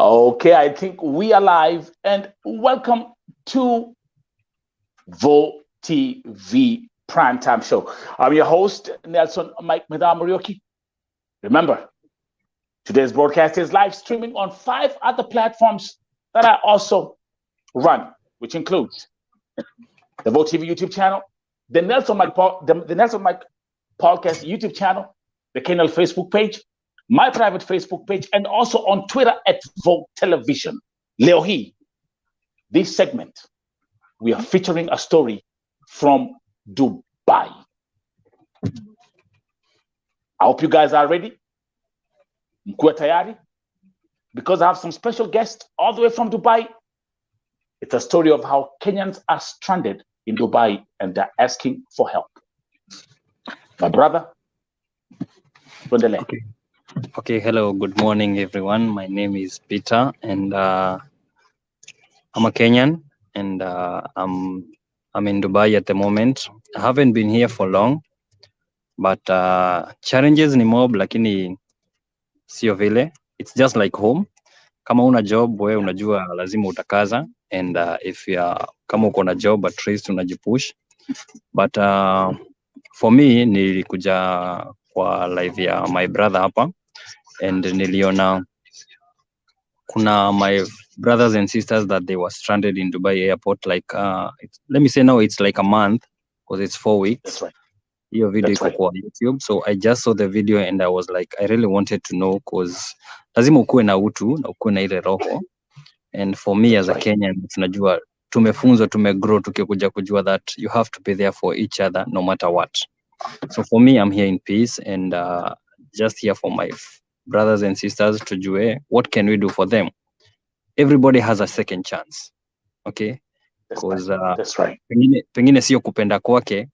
Okay, I think we are live and welcome to Vo TV Primetime Show. I'm your host, Nelson Mike Medamurioki. Remember, today's broadcast is live streaming on 5 other platforms that I also run, which includes the Vo TV YouTube channel, the Nelson Mike Podcast YouTube channel, the Kenyan Facebook page, my private Facebook page, and also on Twitter at Vogue Television. Leohi, this segment, we are featuring a story from Dubai. I hope you guys are ready. Mkuwe tayari? Because I have some special guests all the way from Dubai. It's a story of how Kenyans are stranded in Dubai and they're asking for help. My brother, Okay, hello, good morning, everyone. My name is Peter, and I'm a Kenyan, and I'm in Dubai at the moment. I haven't been here for long, but challenges ni mob, lakini sio vile. It's just like home. Kama una job, wewe unajua lazima utakaza, and if kama uko na job, at least unajipush. But for me, nilikuja kwa live ya my brother hapa, and niliona kuna my brothers and sisters that they were stranded in Dubai airport, like let me say now it's like a month because it's 4 weeks. That's right. Your video iko kwa YouTube, so I just saw the video and I was like, I really wanted to know because lazima ukuwe na utu na ukuwe na ile roho, and for me as a Kenyan, tunajua tumefunzwa, tumegrow tukikuja kujua that you have to be there for each other no matter what. So for me, I'm here in peace and just here for my brothers and sisters tujue what can we do for them. Everybody has a second chance, okay? Because that's right. Pengine sio kupenda kwake,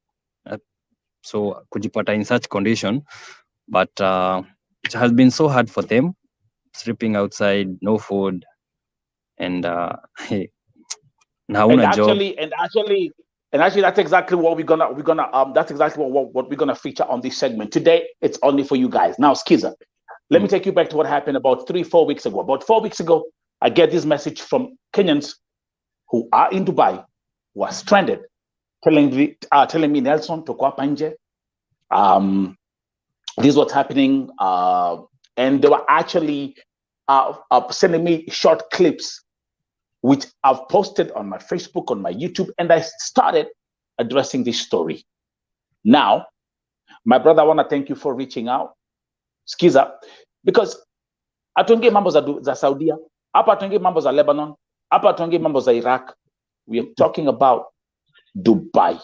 so kujipata in such condition, but it has been so hard for them, sleeping outside, no food, and hey, actually, that's exactly what we're gonna that's exactly what we're gonna feature on this segment today. It's only for you guys. Now, Skiza, let me take you back to what happened about 3-4 weeks ago. About 4 weeks ago, I get this message from Kenyans who are in Dubai, who are stranded, telling me, Nelson, to hapa nje. This is what's happening, and they were actually sending me short clips, which I've posted on my Facebook, on my YouTube, and I started addressing this story. Now, my brother, I want to thank you for reaching out, Skiza, because hatuongei mambo za Saudia, hapa hatuongei mambo za Lebanon, hapa hatuongei mambo za Iraq. We are talking about Dubai,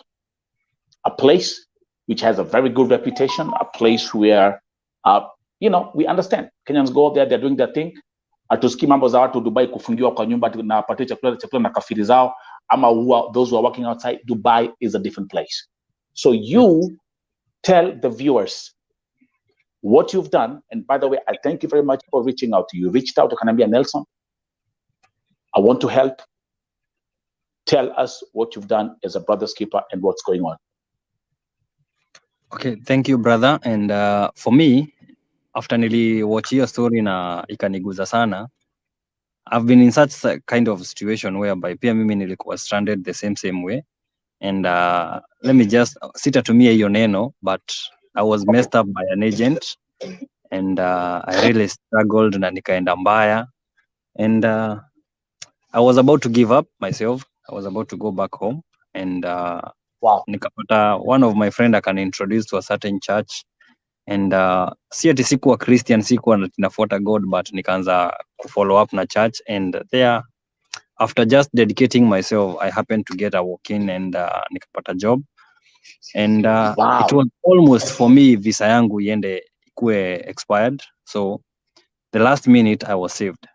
a place which has a very good reputation, a place where, we understand. Kenyans go there, they're doing their thing. Hatusikii mambo za watu Dubai kufungiwa kwa nyumba na wapatie chakula na kafiri zao, ama those who are working outside. Dubai is a different place. So you tell the viewers what you've done. And by the way, I thank you very much for reaching out. You reached out to Kanambia Nelson. I want to help. Tell us what you've done as a brother's keeper and what's going on. Okay, thank you, brother. And for me, after watch your story na ikaniguza sana, I've been in such a kind of situation whereby pia mimi nilikuwa stranded the same way. And let me just sitatumia hiyo neno, but I was messed up by an agent, and I really struggled na nikaenda mbaya, and I was about to give up myself. I was about to go back home, and nikapata one of my friend akani introduce to a certain church, and si ati sikuwa Christian, sikuwa nafuata God, but nikaanza kufollow up na church, and there after just dedicating myself, I happened to get a walk-in and nikapata job, and it was almost for me visa yangu iende ikue expired, so the last minute I was saved.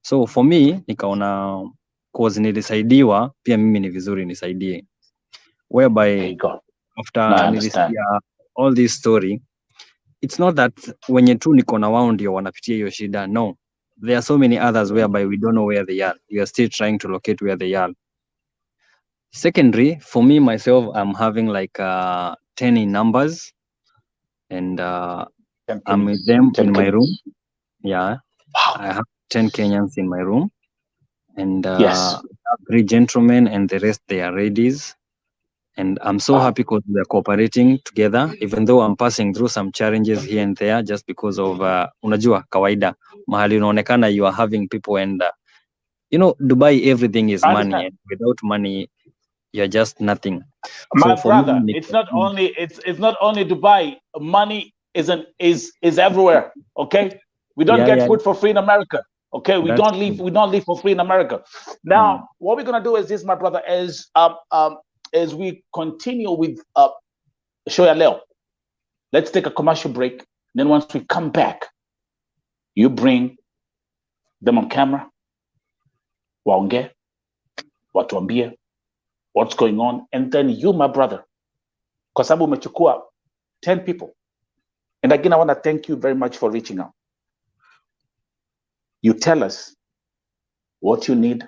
So for me nikaona cause nilisaidiwa, pia mimi ni vizuri nisaidie, whereby after nilisikia all this story, it's not that wenye tu niko na wao ndio wanapitia hiyo shida. No, there are so many others whereby we don't know where they are. We are still trying to locate where they are. Secondary, for me myself, I'm having like 10 in numbers, and I'm with them in my room. Yeah, I have 10 Kenyans in my room, and Yes. 3 gentlemen, and the rest they are ladies. And I'm so happy because we are cooperating together, even though I'm passing through some challenges here and there, just because of unajua kawaida mahali unaonekana you are having people, and Dubai, everything is money, and without money you're just nothing. My So for brother, me, it's not only Dubai. Money is everywhere. Okay, we don't get food for free in America. Okay, we don't live for free in America. Now, what we're gonna do is this, my brother, as we continue with show ya leo. Let's take a commercial break. Then once we come back, you bring them on camera. Waongee, watuambie what's going on, and then you, my brother, kwa sababu umechukua 10 people. And again, I want to thank you very much for reaching out. You tell us what you need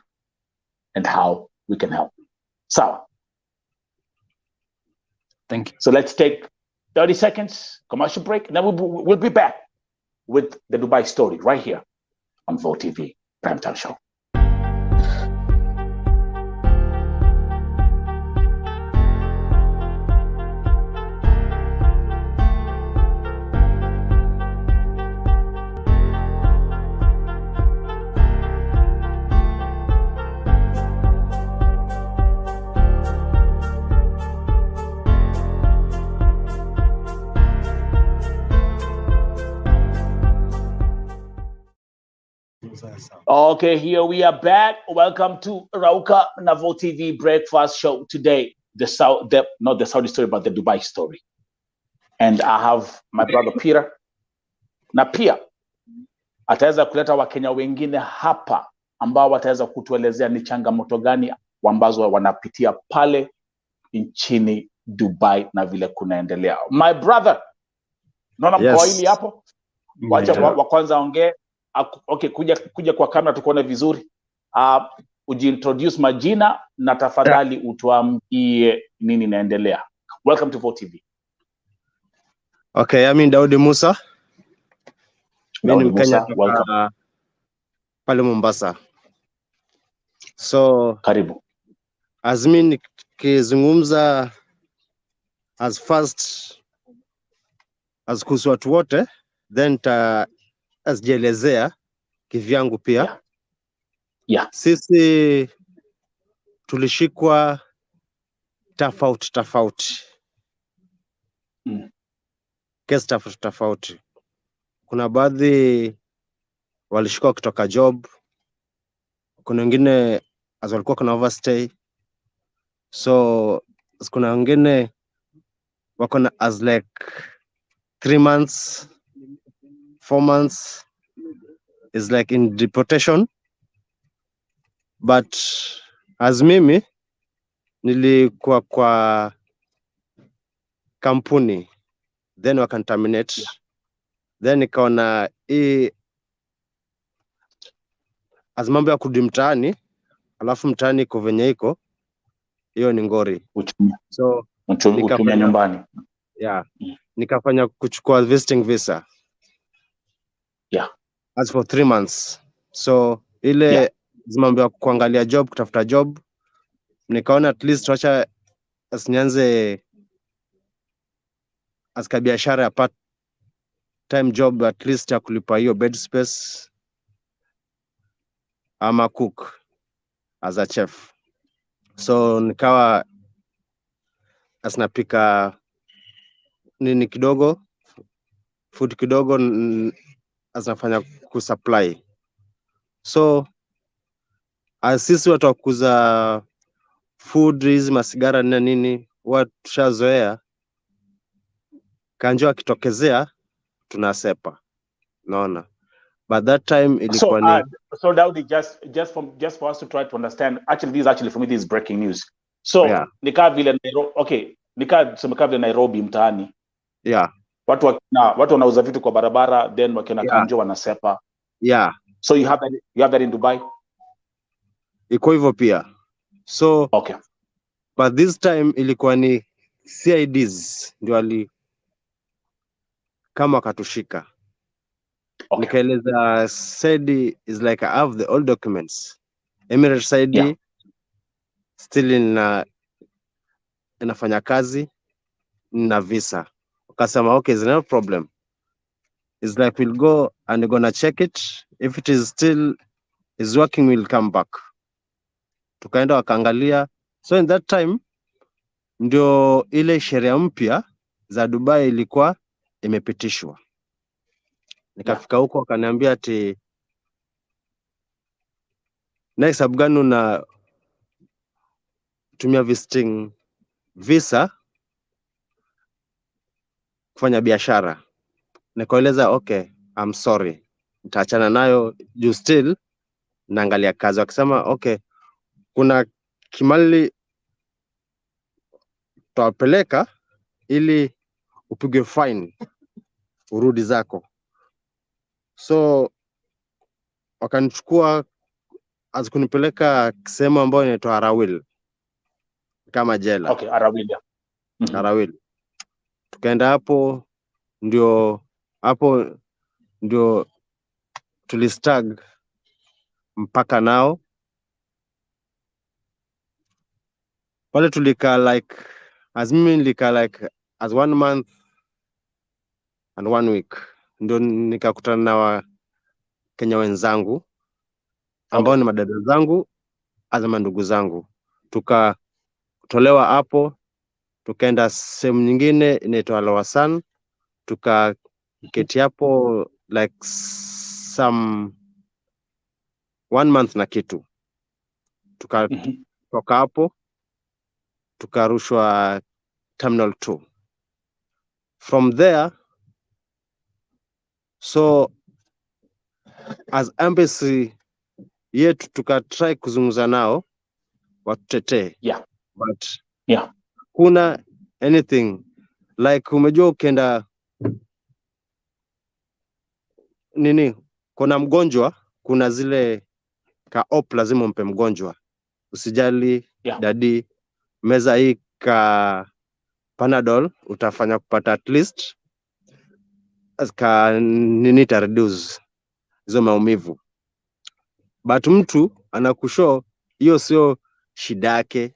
and how we can help. So, thank you. So let's take 30 seconds, commercial break, and then we'll be back with the Dubai story right here on Vote TV Primetime Show. Okay, here we are back. Welcome to Rauka Navo TV Breakfast Show. Today, not the Saudi story, but the Dubai story. And I have my brother Peter. Na pia ataweza kuleta Wakenya wengine hapa ambao wataweza kutuelezea ni changamoto gani ambazo wanapitia pale nchini Dubai na vile kunaendelea. My brother, naona mkoili hapo? Wacha wa kwanza ongee. Okay, kuja kwa kamera tukuone vizuri. Ujiintroduce majina na tafadhali utuambie nini inaendelea. Welcome to Vote TV. Okay, I'm Daudi Musa. Mimi ni Mkenya pale Mombasa. So, karibu. As mimi nikizungumza as first as kuhusu watu wote, then asjielezea kivyangu pia. Yeah. Sisi tulishikwa tofauti. Kesi tofauti. Kuna baadhi walishikwa kutoka job. Kuna wengine as walikuwa kuna overstay. So kuna wengine wako na as like 3 months, 4 months is like in deportation. But as mimi nilikuwa kwa kampuni, then wakanterminate. Then nikaona as mambo ya kurudi mtaani, alafu mtaani iko venye iko, hiyo ni ngori. So utumia nyumbani. Yeah. Nikafanya kuchukua visiting visa. Yeah. As for 3 months. So ile mambo ya kuangalia job, kutafuta job, nikaona at least wacha asinianze as biashara ya part time job, at least ya kulipa hiyo bed space ama cook as a chef. So nikawa asinapika nini kidogo, food kidogo, asinafanya kusupply. So sisi watu wa kuuza food, hizi masigara na nini, watu tushazoea, kanjua kitokezea tunasepa, naona. But that time ilikuwa ni so Daudi, just for us to try to understand, actually for me this is breaking news. So nikaa vile Nairobi, okay, nikaa vile Nairobi mtaani. Yeah. Watu wanauza vitu kwa barabara, then wakiona kanjo wanasepa. Yeah. So you have that in Dubai? Iko hivyo pia. So okay. But this time ilikuwa ni CIDs ndio kama katushika. Okay. Nikaeleza said is like I have the all documents. Emirates said Yeah. still inafanya kazi na visa. Wakasema okay, is no problem. It's like we'll go and we're gonna check it. If it is still is working, we'll come back. Tukaenda wakaangalia. So in that time ndio ile sheria mpya za Dubai ilikuwa imepitishwa. Nikafika huko wakaniambia ati next sababu gani una tumia visiting visa kufanya biashara. Nikaeleza okay, I'm sorry, nitaachana nayo juu still naangalia kazi. Wakisema okay, kuna kimali tutawapeleka ili upigwe fine urudi zako. So wakanichukua azikunipeleka sehemu ambayo inaitwa Arawil kama jela. Okay, Arawil. Arawil. Tukaenda hapo ndio tulistag mpaka nao pale tulika like as mimi nilika like as 1 month and 1 week, ndio nikakutana na Kenya wenzangu ambao ni madada zangu azama ndugu zangu. Tukatolewa hapo tukaenda sehemu nyingine inaitwa Lawasan, tukaketi hapo like some 1 month na kitu. Tukatoka hapo tukarushwa Terminal 2. From there, so as embassy yetu tukatry kuzungumza nao watutetee. But kuna anything like umejua ukienda nini, kuna mgonjwa, kuna zile ka op lazima umpe mgonjwa. Usijali dadi, meza hii ka Panadol utafanya kupata at least ka nini ta reduce hizo maumivu. But mtu anakushow hiyo sio shida yake.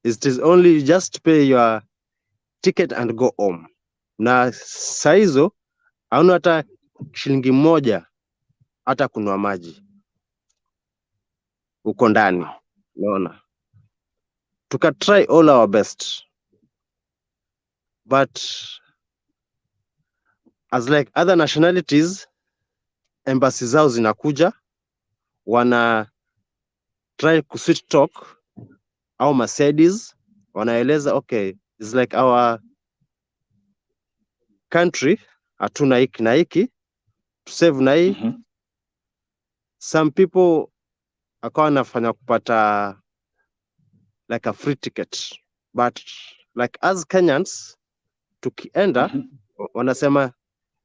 It is only just pay your ticket and go home. Na saa hizo hauna hata shilingi moja hata kununua maji uko ndani. Unaona, try all our best, but as like other nationalities, embassy zao zinakuja wana try kuswitch talk au Mercedes, wanaeleza okay, it's like our country hatuna hiki na hiki to save na hii. Some people akawa nafanya kupata like a free ticket, but like as Kenyans tukienda wanasema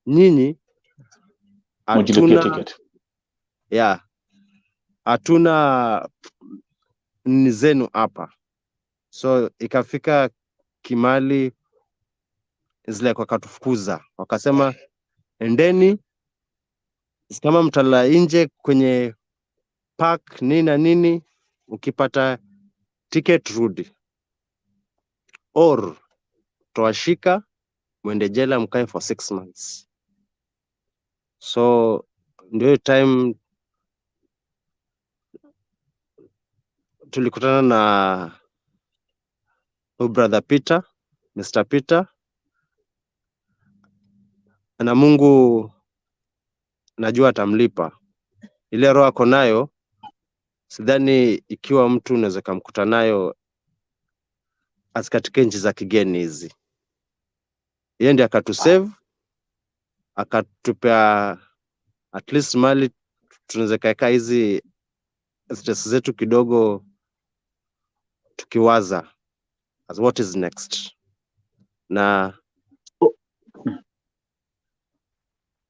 nyinyi hatuna hatuna ni zenu hapa. So ikafika kimali is like wakatufukuza, wakasema endeni, kama mtala nje kwenye park nini na nini, ukipata ticket rudi, or tuwashika mwende jela mkae for 6 months. So ndio time tulikutana na brother Peter, Mr. Peter, na Mungu najua atamlipa. Ile roho ako nayo sidhani ikiwa mtu unaweza kumkuta nayo katika nchi za kigeni hizi. Yeye ndiye akatusave, akatupea at least mali tunaweza kaeka hizi stress zetu kidogo, tukiwaza as what is next. Na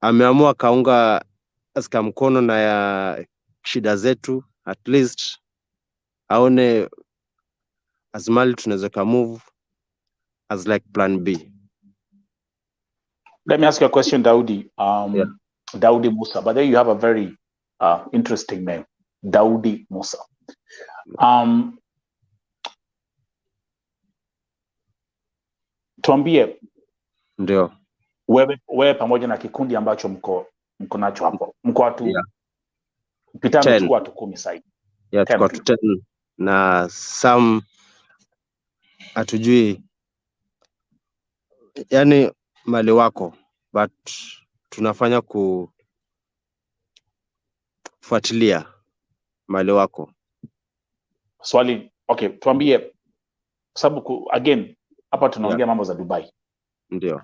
ameamua kaunga aska mkono na ya shida zetu, at least aone as mali tunaweza ka move as like plan B. Let me ask you a question, Daudi. Daudi Musa. But there you have a very interesting name, Daudi Musa. Tuambie, ndio wewe pamoja na kikundi ambacho mko nacho hapo, mko watu pitano, tuko watu 10 sasa. Yeah, tuko watu 10 na some hatujui yani mali wako, but tunafanya kufuatilia mali wako. Swali, okay, tuambie sababu again hapa tunaongea mambo za Dubai. Ndio.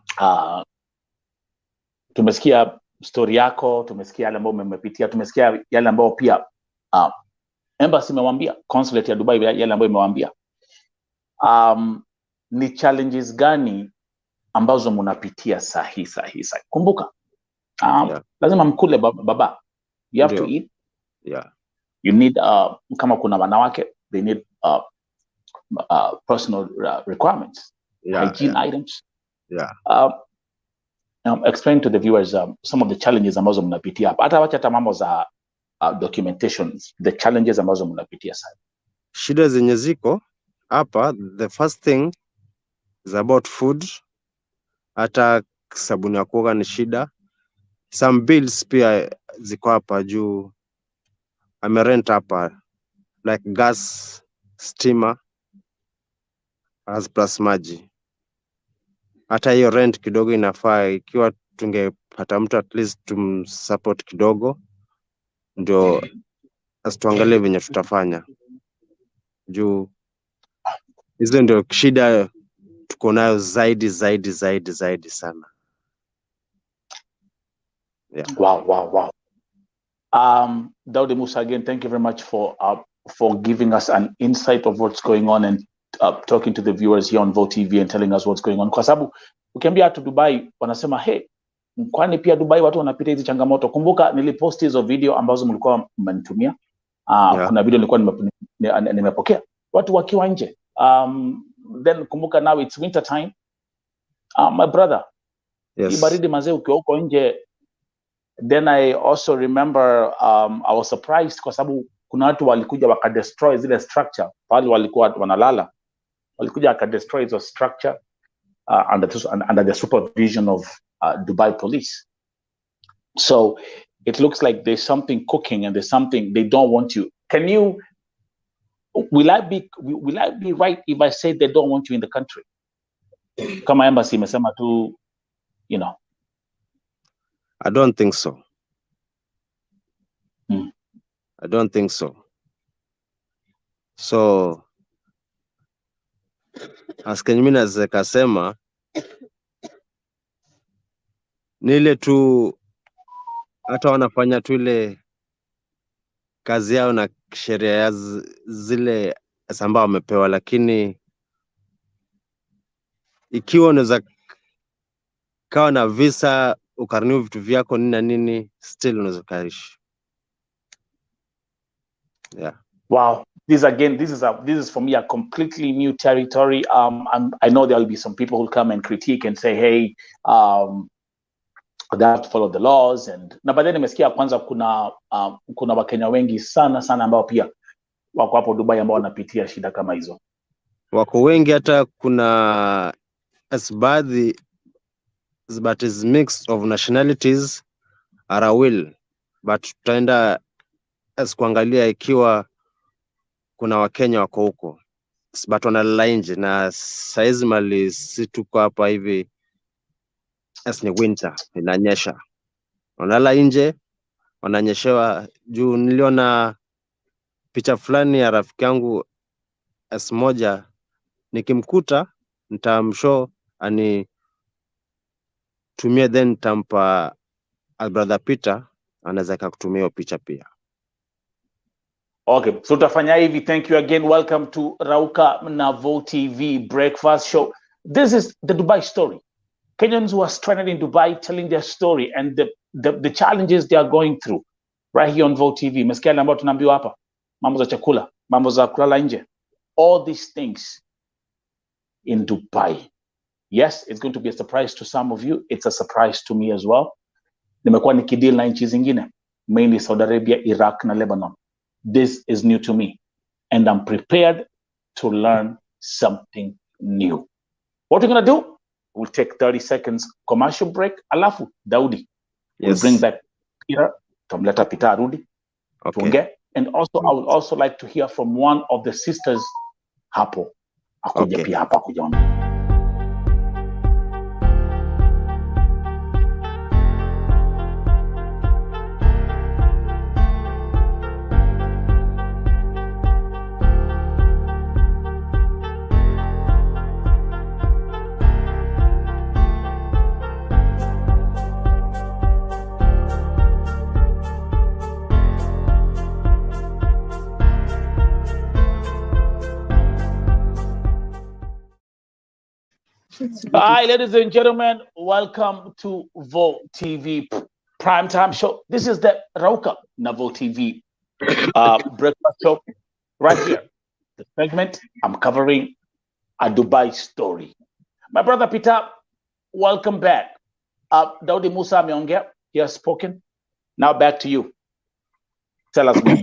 Tumesikia story yako, tumesikia yale ambayo umepitia, tumesikia yale ambayo pia embassy imewambia, consulate ya Dubai yale ambayo imewambia. Ni challenges gani ambazo mnapitia sahi? Kumbuka, lazima mkule baba. You have to eat. Yeah. You need kama kuna wanawake, they need personal requirements, hygiene items. Explain to the viewers some of the challenges ambazo mnapitia hapa. Hata mambo za documentations, the challenges ambazo mnapitia sasa. Shida zenye ziko hapa, the first thing is about food. Hata sabuni ya kuoga ni shida. Some bills pia ziko hapa juu amerent hapa, like gas, steamer, as plus maji. Hata hiyo rent kidogo inafaa, ikiwa tungepata mtu at least tumsupport kidogo, ndio asituangalie venye tutafanya. Juu hizo ndio shida tuko nayo zaidi sana. Yeah. Wow. Daudi Musa, again, thank you very much for giving us an insight of what's going on and talking to the viewers here on Vote TV and telling us what's going on. Kwa sababu ukiambia watu Dubai wanasema hey, kwani pia Dubai watu wanapitia hizi changamoto. Kumbuka nilipost hizo video ambazo mlikuwa mmenitumia. Kuna video nilikuwa nimepokea watu wakiwa nje. Then kumbuka now it's winter time. My brother, yes. Baridi mazee ukiwa huko nje. Then I also remember I was surprised kwa sababu kuna watu walikuja wakadestroy zile structure pale walikuwa wanalala. Walikuja wakadestroy hizo structure under the supervision of Dubai police. So it looks like there's something cooking and there's something they don't want you. Will I be right if I say they don't want you in the country? Kama embassy imesema tu, you know. I don't think so. I don't think so. So as Kenyans zakasema nile tu hata wanafanya tu ile kazi yao na sheria ya zile ambao wamepewa, lakini ikiwa unaweza kawa na visa ukariniu vitu vyako nini na nini, still unaweza kaishi. Yeah. Wow. This is for me a completely new territory. I know there will be some people who come and critique and say, hey, they have to follow the laws. And na baadaye nimesikia kwanza kuna Wakenya wengi sana ambao pia wako hapo Dubai ambao wanapitia shida kama hizo. Wako wengi, hata kuna baadhi but is mix of nationalities are will, but tutaenda kuangalia ikiwa kuna Wakenya wako huko but wanalala nje, na saizi mali si tuko hapa hivi ni winter, inanyesha, wanalala nje, wananyeshewa. Juu niliona picha fulani ya rafiki yangu moja, nikimkuta nitamshow ani tumie, then tampa brother Peter anaweza kutumia picha pia. Okay, so tutafanya hivi. Thank you again. Welcome to Rauka na Vote TV breakfast show. This is the Dubai story. Kenyans who are stranded in Dubai telling their story and the challenges they are going through right here on Vote TV. Mesikia ambao tunaambiwa hapa, mambo za chakula, mambo za kulala nje, all these things in Dubai. Yes, it's going to be a surprise to some of you. It's a surprise to me as well. Nimekuwa nikideal na nchi zingine, mainly Saudi Arabia, Iraq na Lebanon. This is new to me and I'm prepared to learn something new. What we're going to do, we'll take 30 seconds commercial break. Alafu, Daudi, we'll bring back Peter, Tomleta Peter Arudi, tuonge. And also, I would also like to hear from one of the sisters hapo. Akuja pia hapa akuja. Hi, ladies and gentlemen, welcome to Vo TV Primetime Show. This is the Rauka na Vo TV breakfast show right here. The segment I'm covering a Dubai story. My brother Peter, welcome back. Daudi Musa ameongea, he has spoken. Now back to you. Tell us more.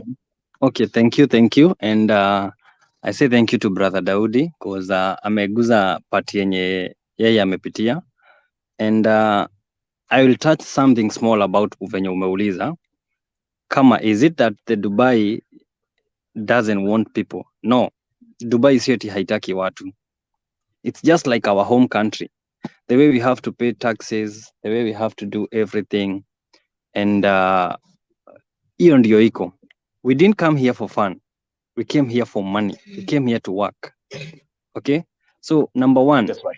Okay, thank you. And I say thank you to brother Daudi because ameguza part yenye yeye amepitia, and I will touch something small about venye umeuliza kama is it that the Dubai doesn't want people? No, Dubai sio eti haitaki watu. It's just like our home country, the way we have to pay taxes, the way we have to do everything, and hiyo ndio iko. We didn't come here for fun, we came here for money, we came here to work. Okay, so number one, that's right.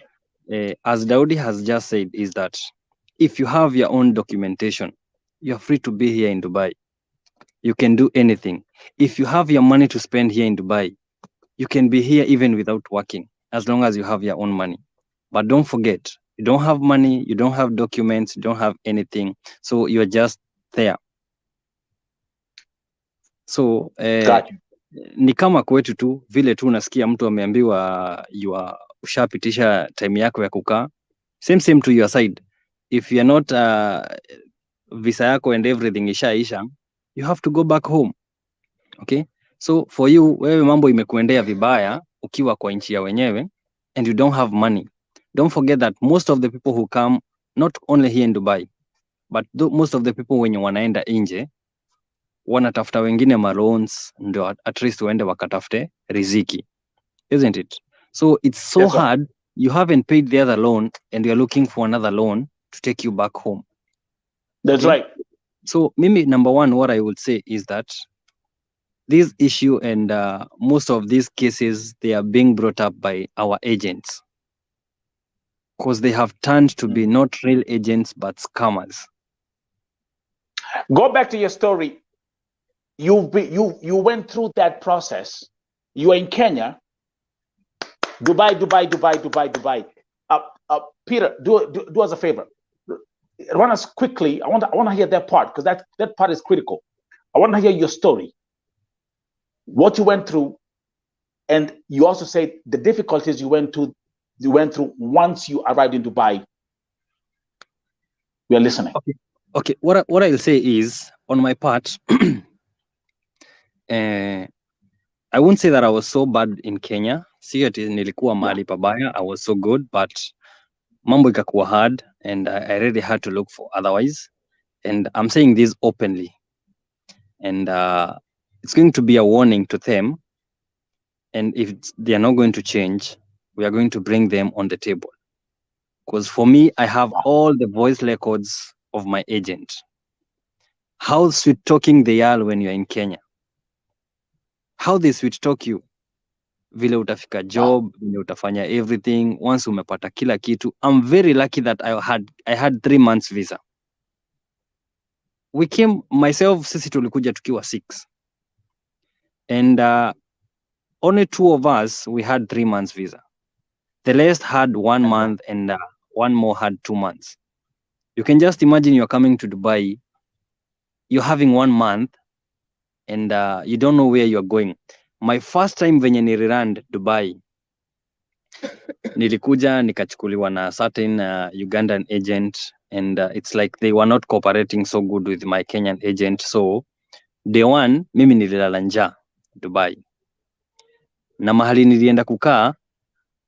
As Daudi has just said, is that if you have your own documentation, you're free to be here in Dubai. You can do anything. If you have your money to spend here in Dubai, you can be here even without working, as long as you have your own money. But don't forget, you don't have money, you don't have documents, you don't have anything, so you're just there. So ni kama kwetu tu vile tu unasikia mtu ameambiwa ushapitisha time yako ya kukaa, same to your side. If you're not visa yako and everything ishaisha, you have to go back home. Okay, so for you, wewe mambo imekuendea vibaya ukiwa kwa nchi ya wenyewe and you don't have money, don't forget that most of the people who come, not only here in Dubai, but most of the people wenye wanaenda nje wanatafuta wengine loans ndio at least waende wakatafute riziki, isn't it? So it's so hard. You haven't paid the other loan and you're looking for another loan to take you back home. That's right. So Mimi, number one, what I would say is that this issue and most of these cases, they are being brought up by our agents because they have turned to be not real agents but scammers. Go back to your story. You went through that process. You are in Kenya. Dubai. Peter, do us a favor. Run us quickly. I want to hear that part because that part is critical. I want to hear your story, what you went through, and you also said the difficulties you went through once you arrived in Dubai. We are listening. Okay. What I'll say is, on my part, I won't say that I was so bad in Kenya. Si ati nilikuwa mahali pabaya. I was so good, but mambo ikakuwa hard and I really had to look for otherwise. And I'm saying this openly. And it's going to be a warning to them. And if they are not going to change, we are going to bring them on the table. Because for me, I have all the voice records of my agent. How sweet talking they are when you're in Kenya. How they sweet talk you. Vile utafika job, vile utafanya everything. Once umepata kila kitu. I'm very lucky that I had 3 months visa. We came, myself, sisi tulikuja tukiwa 6. And only 2 of us, we had 3 months visa. The rest had 1 month and one more had 2 months. You can just imagine you're coming to Dubai, you're having 1 month and you don't know where you're going. My first time venye nililand Dubai, nilikuja nikachukuliwa na certain Ugandan agent and it's like they were not cooperating so good with my Kenyan agent. So day one mimi nililala njaa Dubai, na mahali nilienda kukaa,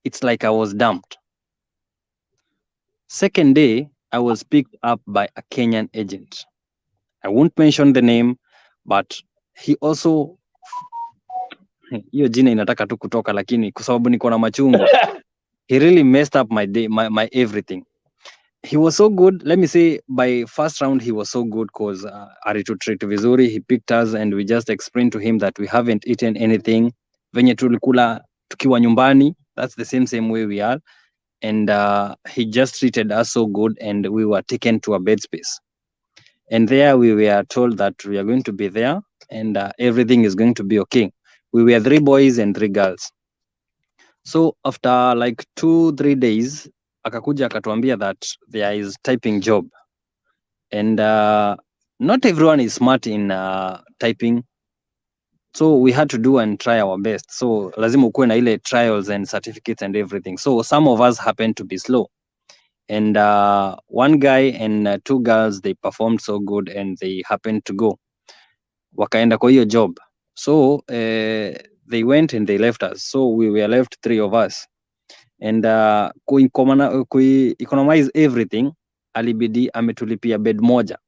it's like I was dumped. Second day I was picked up by a Kenyan agent. I won't mention the name, but he also, hiyo jina inataka tu kutoka, lakini kwa sababu niko na machungu, he really messed up my day, my everything. He was so good. Let me say by first round he was so good because alitutreat vizuri. He picked us and we just explained to him that we haven't eaten anything. Venye tulikula tukiwa nyumbani, that's the same way we are. And he just treated us so good, and we were taken to a bed space. And there we were told that we are going to be there and everything is going to be okay. We were 3 boys and 3 girls. So after like 2-3 days, akakuja akatuambia that there is typing job, and not everyone is smart in typing, so we had to do and try our best. So lazima ukuwe na ile trials and certificates and everything. So some of us happened to be slow, and one guy and 2 girls, they performed so good and they happened to go, wakaenda kwa hiyo job. So they went and they left us, so we were left 3 of us. And economize everything, alibidi ametulipia bed moja,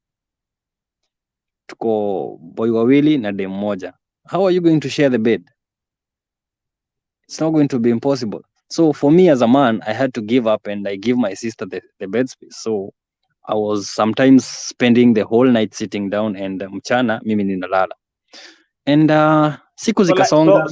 tuko boy wawili na dem moja. How are you going to share the bed? It's not going to be impossible. So for me as a man, I had to give up, and I give my sister the bed space. So I was sometimes spending the whole night sitting down, and mchana mimi ninalala. And siku zikasonga.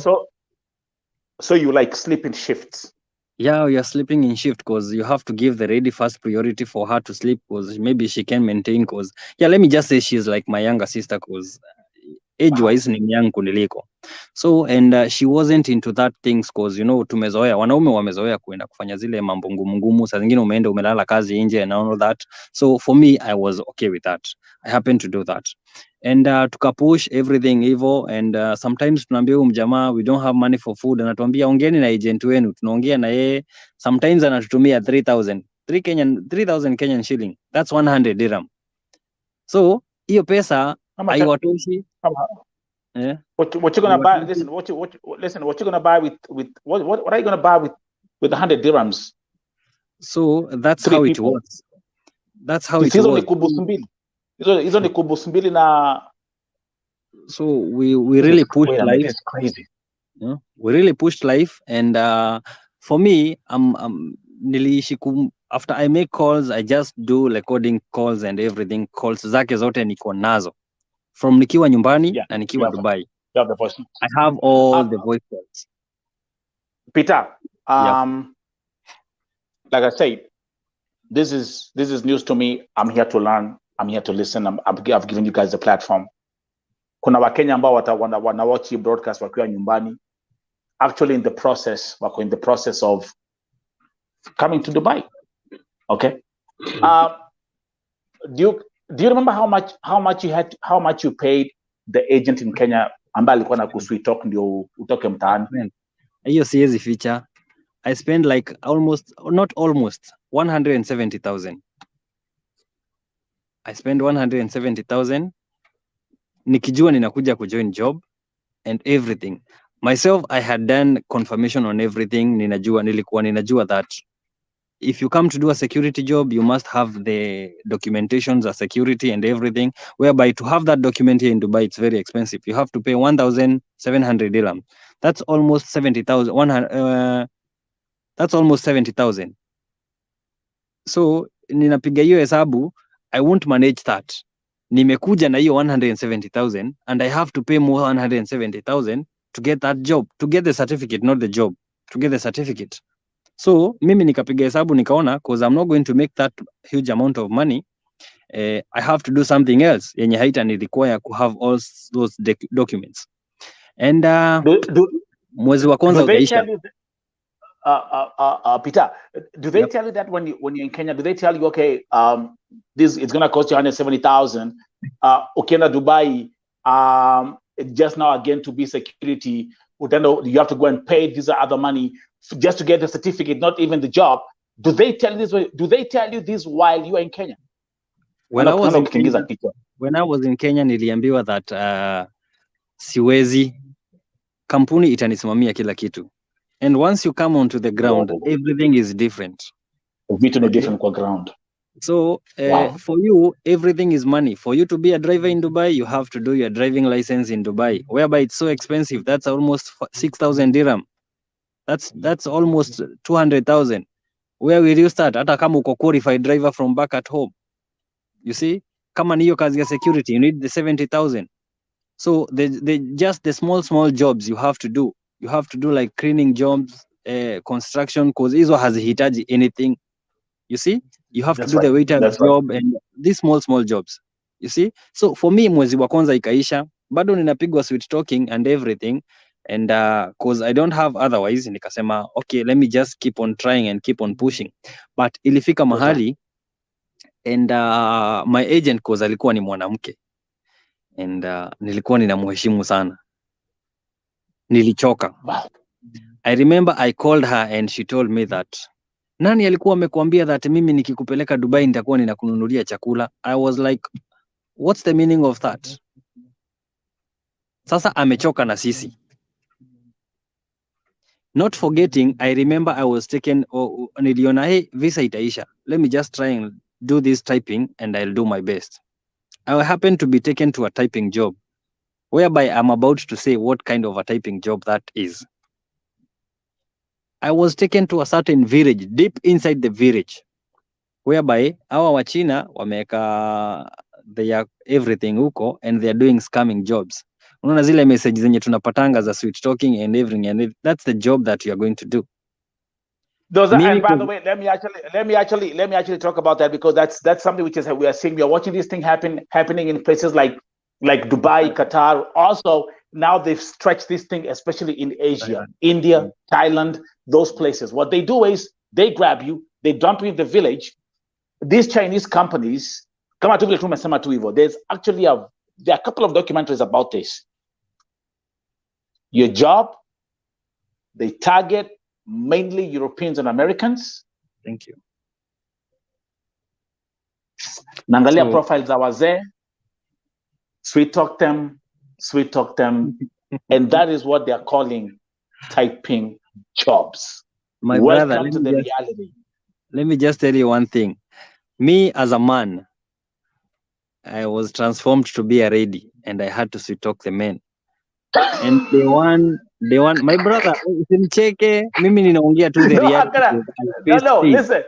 So you like sleep in shifts? Yeah, you're sleeping in shift because you have to give the lady first priority for her to sleep, because maybe she can maintain, because let me just say she's like my younger sister, because age wise ni young kuniliko. So and she wasn't into that things, because tumezoea, wanaume wamezoea kuenda kufanya zile mambo ngumu, saa zingine umeenda umelala kazi nje and all that. So for me, I was okay with that. I happened to do that, and tukapush everything hivyo. And sometimes tunaambia huyu mjamaa we don't have money for food, anatuambia ongeeni na agent wenu. Tunaongea na yeye, sometimes anatutumia 3000 Kenyan shilling, that's 100 dirham. So hiyo pesa haiwatoshi. What you gonna buy? Listen, what you gonna buy with what are you gonna buy with 100 dirhams? So that's how it works. That's how it was. Hizo ni kubusu mbili na. So we really pushed life. It's crazy. We really pushed life, and for me, after I make calls, I just do recording calls and everything. Calls zake zote niko nazo from nikiwa nyumbani na nikiwa Dubai. You have the voice. I have all the voice calls. Peter, like I said, this is news to me. I'm here to learn. I'm here to listen. I've given you guys the platform. Kuna Wakenya ambao wana watch hii broadcast wakiwa nyumbani. Actually wako in the process of coming to Dubai. Okay. Do you remember how much you paid the agent in Kenya ambaye alikuwa na kusweet talk ndio utoke mtaani? Hiyo siwezi ficha. I spent like not almost 170,000. I spent 170,000 nikijua ninakuja kujoin job and everything. Myself, I had done confirmation on everything. Nilikuwa ninajua that if you come to do a security job, you must have the documentations of security and everything, whereby to have that document here in Dubai, it's very expensive. You have to pay 1,700 dirham. That's almost 70,000. That's almost 70,000. So ninapiga hiyo hesabu, I won't manage that. Nimekuja na hiyo 170,000 and I have to pay more 170,000 to get that job, to get the certificate, not the job, to get the certificate. So mimi nikapiga hesabu nikaona, because I'm not going to make that huge amount of money, I have to do something else yenye haita ni require to have all those documents. And mwezi wa kwanza ukaisha. Peter, do they tell you that when you're in Kenya, do they tell you, okay, this it's gonna cost you 170,000, ukienda Dubai, just now again to be security, you have to go and pay this other money just to get the certificate, not even the job? Do they tell you this while you are in Kenya? When I was in Kenya niliambiwa that siwezi, kampuni itanisimamia kila kitu. And once you come onto the ground, everything is different. Different kwa ground. So for you, everything is money. For you to be a driver in Dubai, you have to do your driving license in Dubai, whereby it's so expensive. That's almost 6,000 dirham. That's almost 200,000. Where will you start? Hata kama uko qualified driver from back at home. You see, kama niyo kazi ya security, you need the 70,000. So just the small jobs you have to do. You have to do like cleaning jobs, construction, cause hizo hazihitaji anything. You see, you have to do the waiter job and these small jobs. You see, so for me, mwezi wa kwanza ikaisha, bado ninapigwa sweet talking and everything, and cause I don't have otherwise, nikasema okay, let me just keep on trying and keep on pushing. But ilifika mahali and my agent, cause alikuwa ni mwanamke, and nilikuwa ninamheshimu sana, nilichoka. I remember I called her and she told me that nani alikuwa amekuambia that mimi nikikupeleka Dubai nitakuwa ninakununulia chakula? I was like, what's the meaning of that? Sasa amechoka na sisi. Not forgetting, I remember I was taken, niliona, hey, visa itaisha. Let me just try and do this typing and I'll do my best. I happened to be taken to a typing job, whereby I'm about to say what kind of a typing job that is. I was taken to a certain village, deep inside the village, whereby hawa Wachina wameka their everything huko and they are doing scamming jobs. Unaona zile message zenye tunapatanga za sweet talking and everything, and that's the job that you are going to do. Those are, and by the way, let me actually talk about that, because that's something which is we are seeing. We are watching this thing happening in places like Dubai, Qatar. Also, now they've stretched this thing, especially in Asia, India, Thailand, those places. What they do is they grab you, they dump you in the village. These Chinese companies, there's actually there are a couple of documentaries about this. Your job, they target mainly Europeans and Americans. Thank you. Nangalia profiles are there. Sweet talk them, and that is what they are calling typing jobs. My Welcome brother, to the reality. Let me just tell you one thing. Me as a man, I was transformed to be a lady, and I had to sweet talk the men. And they want, my brother, usimcheke, mimi ninaongea tu the reality. No, listen.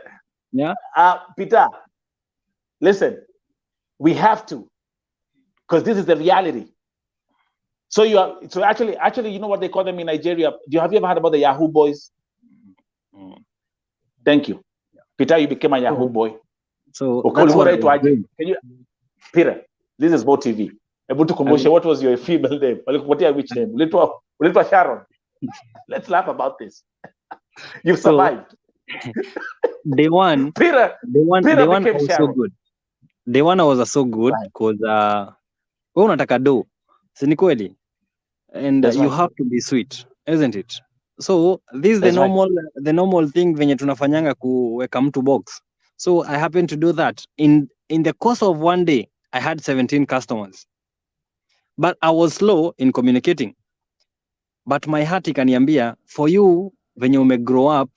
Yeah. Peter, listen. We have to, because this is the reality. So actually, you know what they call them in Nigeria? Have you ever heard about the Yahoo boys? Thank you. Peter, you became a Yahoo boy. So that's what can you, Peter, this is Bo TV. What was your female name? Which name? Little Sharon. Let's laugh about this. You've survived. Day one, Peter became was Sharon. So good. Day one was so good because wewe unataka do, si ni kweli? And you have to be sweet, isn't it? So this is the normal thing venye tunafanyanga kuweka mtu box. So I happened to do that. In the course of one day, I had 17 customers. But I was slow in communicating. But my heart ikaniambia, for you, venye grow up,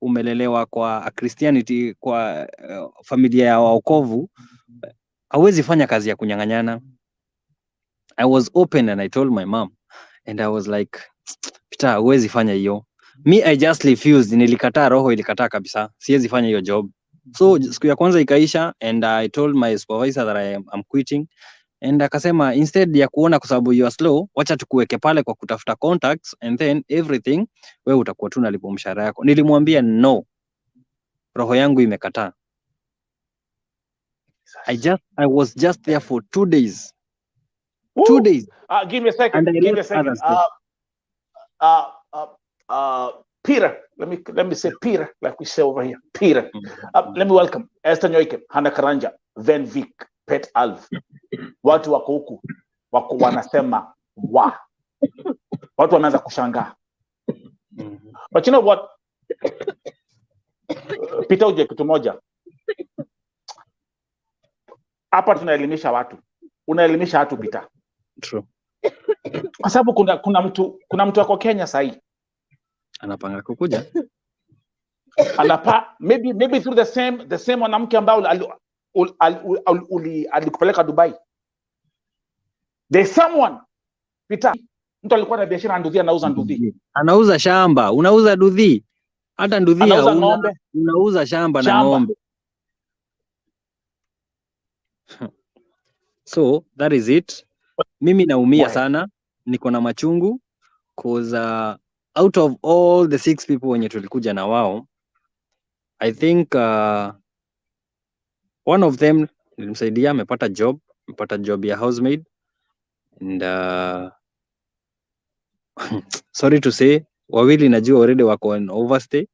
umelelewa kwa Christianity, kwa familia ya waokovu, hawezi fanya kazi ya kunyang'anyana. I was open and I told my mom. And I was like, Peter, hawezi fanya hiyo. Me, I just refused. Nilikataa, roho ilikataa kabisa. Siwezi fanya hiyo job. So siku ya kwanza ikaisha and I told my supervisor that I'm quitting. And akasema instead ya kuona kwa sababu you are slow, wacha tukuweke pale kwa kutafuta contacts and then everything wewe utakuwa tu nalipo mshahara yako. Nilimwambia no. Roho yangu imekataa. I was just there for 2 days. Woo! 2 days. Give me a second. Peter, let me say Peter, like we say over here. Peter. Let me welcome Esther Nyoike, Hana Karanja, Van Vic, Pet Alv. Watu wako huku wako wanasema wa. Watu wanaanza kushangaa. But you know what? Peter uje kitu moja. hapa tunaelimisha watu. Unaelimisha watu Peter. True. Kwa sababu kuna mtu wako Kenya sahi. Anapanga kukuja. Maybe through the same mwanamke ambao alikupeleka Dubai. There's someone Peter, mtu alikuwa na biashara nduthi, anauza nduthi. Anauza shamba, unauza nduthi. Hata nduthi anauza ng'ombe, unauza shamba na ng'ombe. So that is it. Mimi naumia sana, niko na machungu cause out of all the 6 people wenye tulikuja na wao, I think one of them nilimsaidia, amepata job ya housemaid, and sorry to say wawili najua already wako on overstay,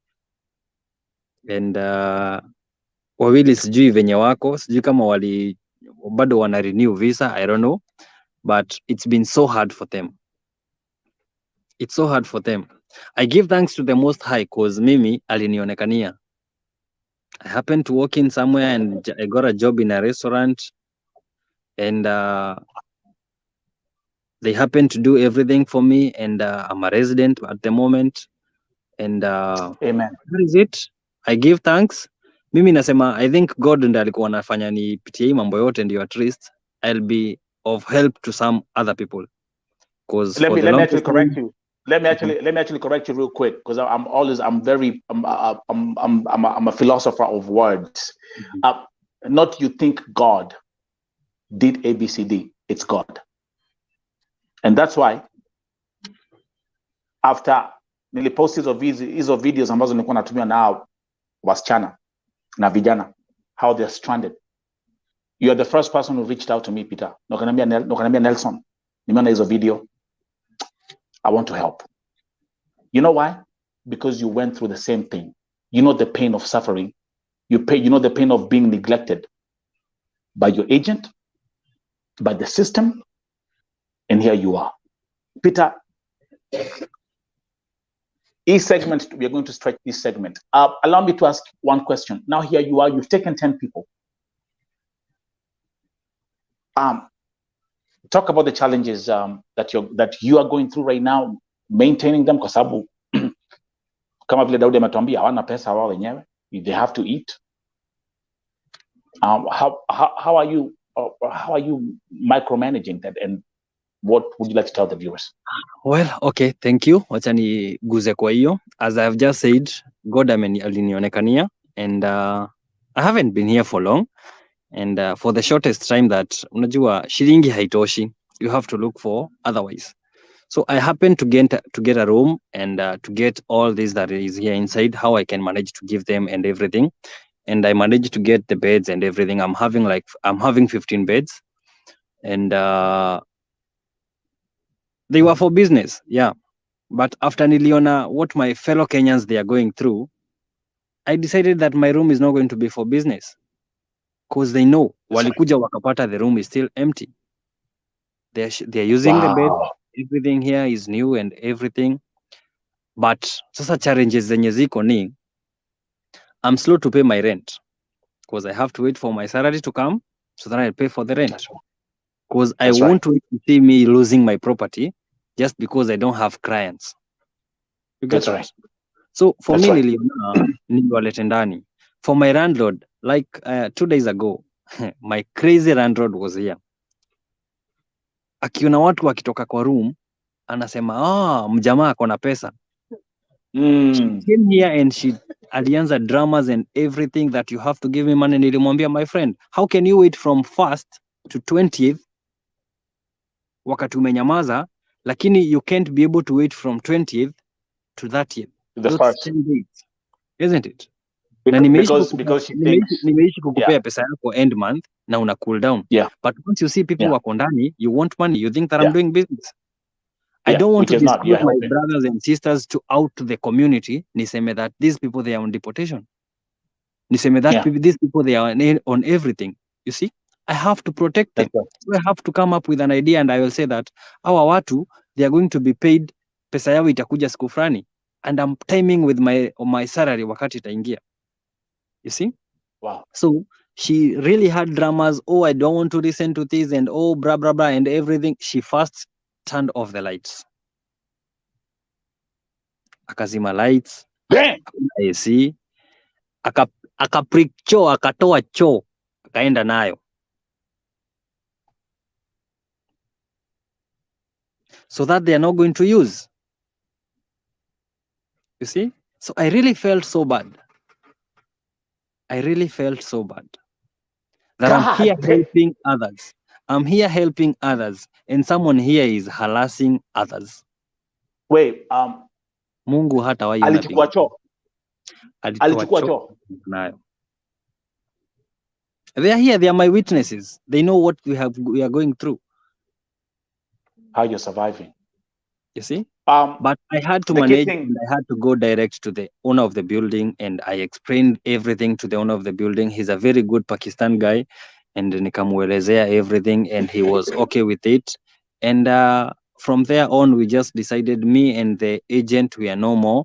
and wawili sijui venye wako, sijui kama bado wana renew visa, I don't know, but it's been so hard for them. It's so hard for them. I give thanks to the Most High cause mimi alinionekania. I happened to walk in somewhere and I got a job in a restaurant, and they happened to do everything for me, and I'm a resident at the moment, and amen. That is it. I give thanks. Mimi nasema I think God ndiye alikuwa anafanya nipitie hii mambo yote ndio at least I'll be of help to some other people. Cause let me actually correct you. Let me actually correct you real quick, because I'm a philosopher of words. Not you think God did ABCD, it's God. And that's why after nilipost hizo videos ambazo nilikuwa natumia na wasichana na vijana, how they're stranded, you are the first person who reached out to me, Peter. Nokaniambia Nelson, nimeona hizo video, I want to help. You know why? Because you went through the same thing. You know the pain of suffering. You know the pain of being neglected by your agent, by the system, and here you are. Peter, we are going to stretch this segment. Allow me to ask one question. Now here you are, you've taken 10 people. Talk about the challenges that you are going through right now, maintaining them, kwa sababu kama vile Daudi ametuambia hawana pesa wao wenyewe, they have to eat. How are you micromanaging that, and what would you like to tell the viewers? Well, okay, thank you. Wacha niguze kwa hiyo. As I have just said, God alinionekania, and I haven't been here for long, and for the shortest time that unajua shilingi haitoshi, you have to look for otherwise. So I happened to get a room, and to get all this that is here inside, how I can manage to give them and everything. And I managed to get the beds and everything. I'm having 15 beds, and they were for business, yeah. But after niliona what my fellow Kenyans they are going through, I decided that my room is not going to be for business, because they know walikuja wakapata the room is still empty. They're using the bed, everything here is new and everything. But sasa challenges zenye ziko ni I'm slow to pay my rent, because I have to wait for my salary to come so that I pay for the rent. Because I won't wait to see me losing my property just because I don't have clients. You get right. So for me, niliwalete ndani. For my landlord, like 2 days ago, my crazy landlord was here. Akiona watu wakitoka kwa room, anasema, mjamaa akona pesa. She came here and alianza dramas and everything that you have to give me money. Nilimwambia, my friend, how can you wait from 1st to 20th wakati umenyamaza, lakini you can't be able to wait from 20th to 30th. That's 10 days, isn't it? Nimeishi kukupea pesa yako end month na una cool down. Yeah. But once you see people wako ndani, you want money, you think that I'm doing business. I don't want to disclose my brothers and sisters out to the community. Niseme that these people, they are on deportation. Niseme that these people, they are on everything. You see, I have to protect them. So I have to come up with an idea, and I will say that hawa watu, they are going to be paid, pesa yao itakuja siku fulani, and I'm timing with my salary wakati itaingia. You see? Wow. So She really had dramas. Oh, I don't want to listen to this, and oh, blah blah blah, and everything. She first turned off the lights. Akazima lights, Damn. AC, akaprick choo, akatoa choo, akaenda nayo. So that they are not going to use. You see? So I really felt so bad. I really felt so bad. That I'm here helping others. I'm here helping others. And someone here is harassing others. Wait, Mungu hata wayo alichukua choo. Alichukua choo. Nayo. They are here. They are my witnesses. They know what we are going through. How you're surviving. You see? But I had to manage, and I had to go direct to the owner of the building, and I explained everything to the owner of the building. He's a very good Pakistan guy, and nikamuelezea everything, and he was okay with it. And from there on, we just decided, me and the agent, we are no more.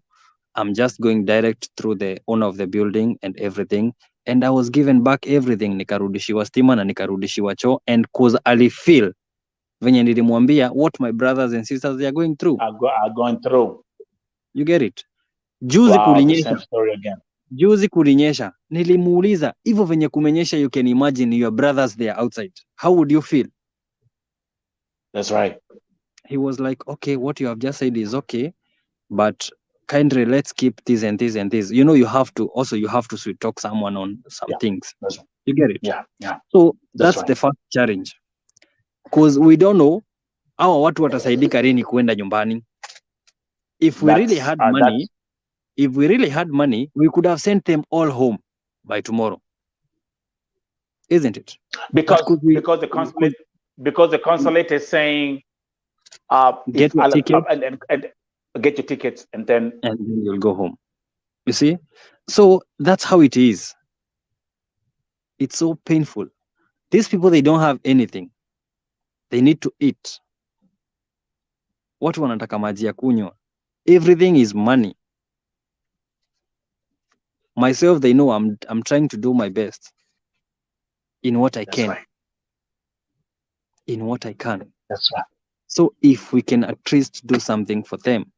I'm just going direct through the owner of the building and everything. And I was given back everything. Nikarudishiwa stima na nikarudishiwa choo, and cause I feel venye nilimwambia what my brothers and sisters they are going through. Are going through. You get it? Juzi kulinyesha. Juzi kulinyesha. Nilimuuliza, hivyo venye kumenyesha, you can imagine your brothers they are outside. How would you feel? That's right. He was like, okay, what you have just said is okay, but kindly let's keep this and this and this. You know, you have to sweet talk someone on some things. Right. You get it? Yeah. So that's right. The first challenge. Because we don't know hawa watu watasaidika lini kuenda nyumbani. If we really had money, we could have sent them all home by tomorrow. Isn't it? Because the consulate is saying get your ticket and get your tickets and then you'll go home. You see? So that's how it is. It's so painful. These people, they don't have anything. They need to eat. Watu wanataka maji ya kunywa. Everything is money. Myself, they know I'm trying to do my best in what I can. Right. In what I can. That's right. So if we can at least do something for them,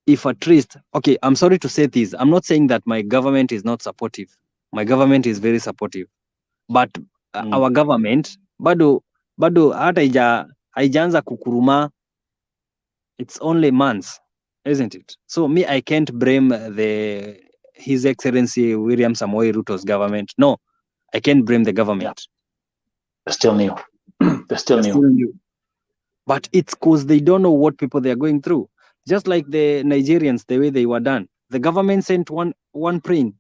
if at least, okay, I'm sorry to say this. I'm not saying that my government is not supportive. My government is very supportive. But our government, bado hata haijaanza kukuruma. It's only months, isn't it? So me, I can't blame His Excellency William Samoei Ruto's government. No, I can't blame the government. They're still new. They're still new. But it's because they don't know what people they are going through. Just like the Nigerians, the way they were done. The government sent one plane,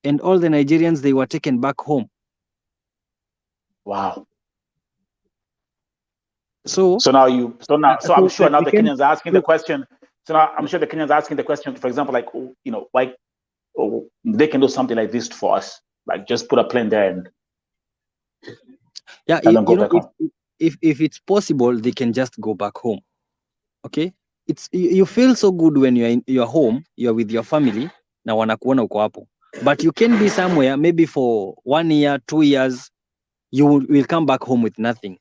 and all the Nigerians, they were taken back home. Wow. So I'm sure now the Kenyans are asking the question. So now I'm sure the Kenyans are asking the question, for example, like, why they can do something like this for us, like just put a plane there and if it's possible, they can just go back home. Okay, you feel so good when you're home, you're with your family, na wanakuona uko hapo. But you can be somewhere maybe for 1 year, 2 years, you will come back home with nothing.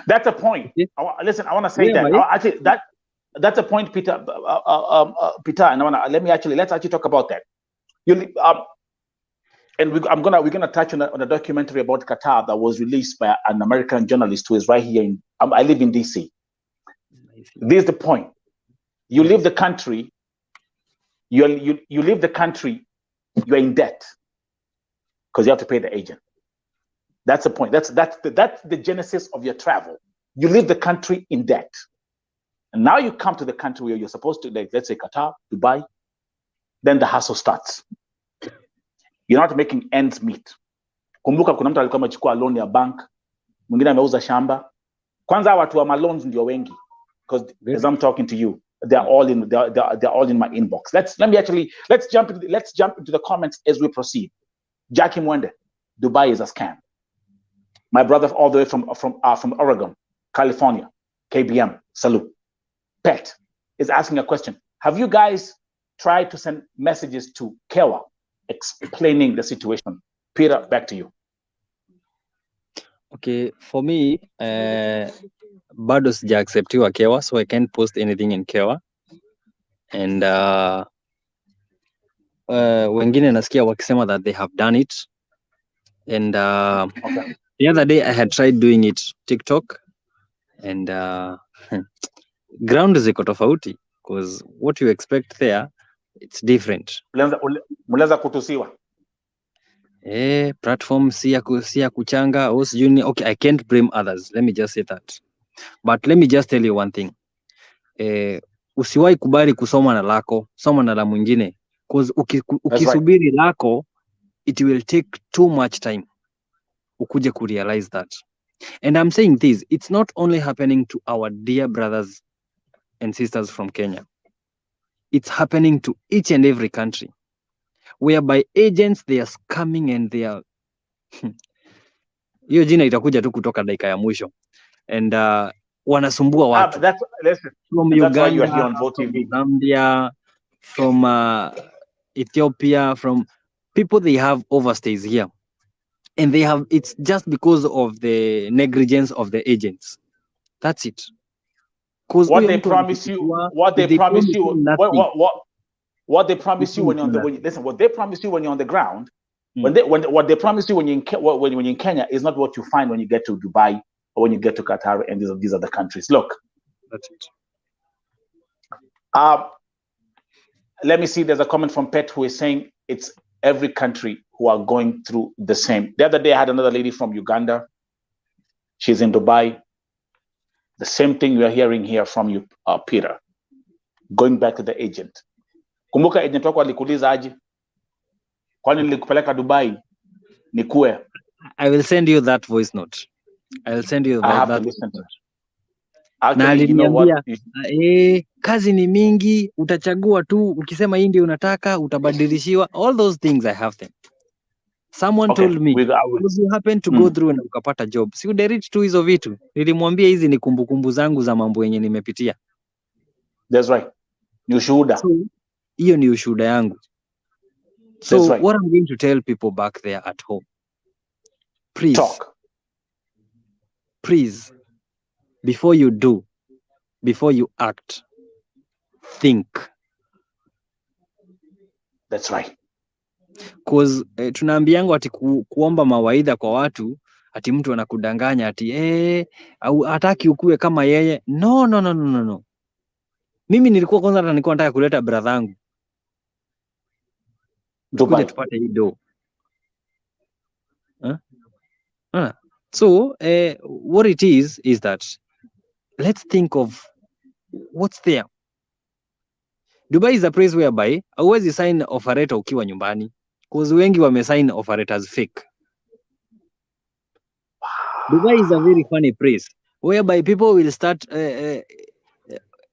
That's a point. Listen, I want to say actually that's a point, Peter. Peter, and let's actually talk about that. We're gonna touch on a documentary about Qatar that was released by an American journalist who is right here I live in DC. This is the point. You leave the country. You leave the country. You're in debt because you have to pay the agent. That's the point. That's the genesis of your travel. You leave the country in debt, and now you come to the country where you're supposed to, like, let's say Qatar, Dubai. Then the hustle starts. You're not making ends meet. Kumbuka kuna mtu alikuwa amechukua loan ya bank, mwingine ameuza shamba. Kwanza watu wa loans ndio wengi, because as I'm talking to you, they're all in my inbox. Let's jump into the comments as we proceed. Jackie Mwende, Dubai is a scam. My brother all the way from Oregon, California, KBM, salute. Pet is asking a question. Have you guys tried to send messages to Kewa explaining the situation. Peter, back to you. Okay, for me, bado sija acceptiwa Kewa, so I can't post anything in Kewa. And wengine nasikia wakisema that they have done it. And Okay. the other day I had tried doing it TikTok, and ground ziko tofauti, because what you expect there, it's different. Mlianza kutusiwa. Platform si ya kuchanga au sijui. Okay, I can't blame others, let me just say that. But let me just tell you one thing. Usiwahi kubali kusoma na lako, soma na la mwingine, because ukisubiri lako, it will take too much time ukuje kurealize that. And I'm saying this, it's not only happening to our dear brothers and sisters from Kenya. It's happening to each and every country, whereby agents, they are scamming and they are hiyo jina itakuja tu kutoka dakika ya mwisho, and wanasumbua watu from Uganda, from Zambia, from Ethiopia, from people they have overstays here, and they have, it's just because of the negligence of the agents. That's it. Because what they promise you when you're on the ground, what they promise you when you're in Kenya is not what you find when you get to Dubai or when you get to Qatar and these other countries. Look, that's it. Let me see. There's a comment from Pet who is saying it's every country who are going through the same. The other day I had another lady from Uganda. She's in Dubai. The same thing we are hearing here from you, Peter. Going back to the agent. Kumbuka agent wako alikuuliza aje? Kwani nilikupeleka Dubai nikue? I will send you that voice note. I will send you that. I have to listen to it. Actually, you know what? Kazi ni mingi, utachagua tu, ukisema hii ndio unataka, utabadilishiwa. All those things I have them. Someone told me, you happen to go through na ukapata job. Si uderich tu hizo vitu. Nilimwambia hizi ni kumbukumbu zangu za mambo yenye nimepitia. That's right. Ni ushuhuda. So, hiyo ni ushuhuda yangu. So, what I'm going to tell people back there at home, please, talk. Please, before you do, before you act, think. That's right. Because tunaambiangu ati kuomba mawaidha kwa watu, ati mtu anakudanganya ati au hataki ukue kama yeye. No. Mimi nilikuwa kwanza nilikuwa nataka kuleta brother yangu Dubai tupate hii do. So what it is that let's think of what's there. Dubai is a place whereby hauwezi sign offer letter ukiwa nyumbani, because wengi wamesign offer letters fake. Dubai is a very funny place whereby people will start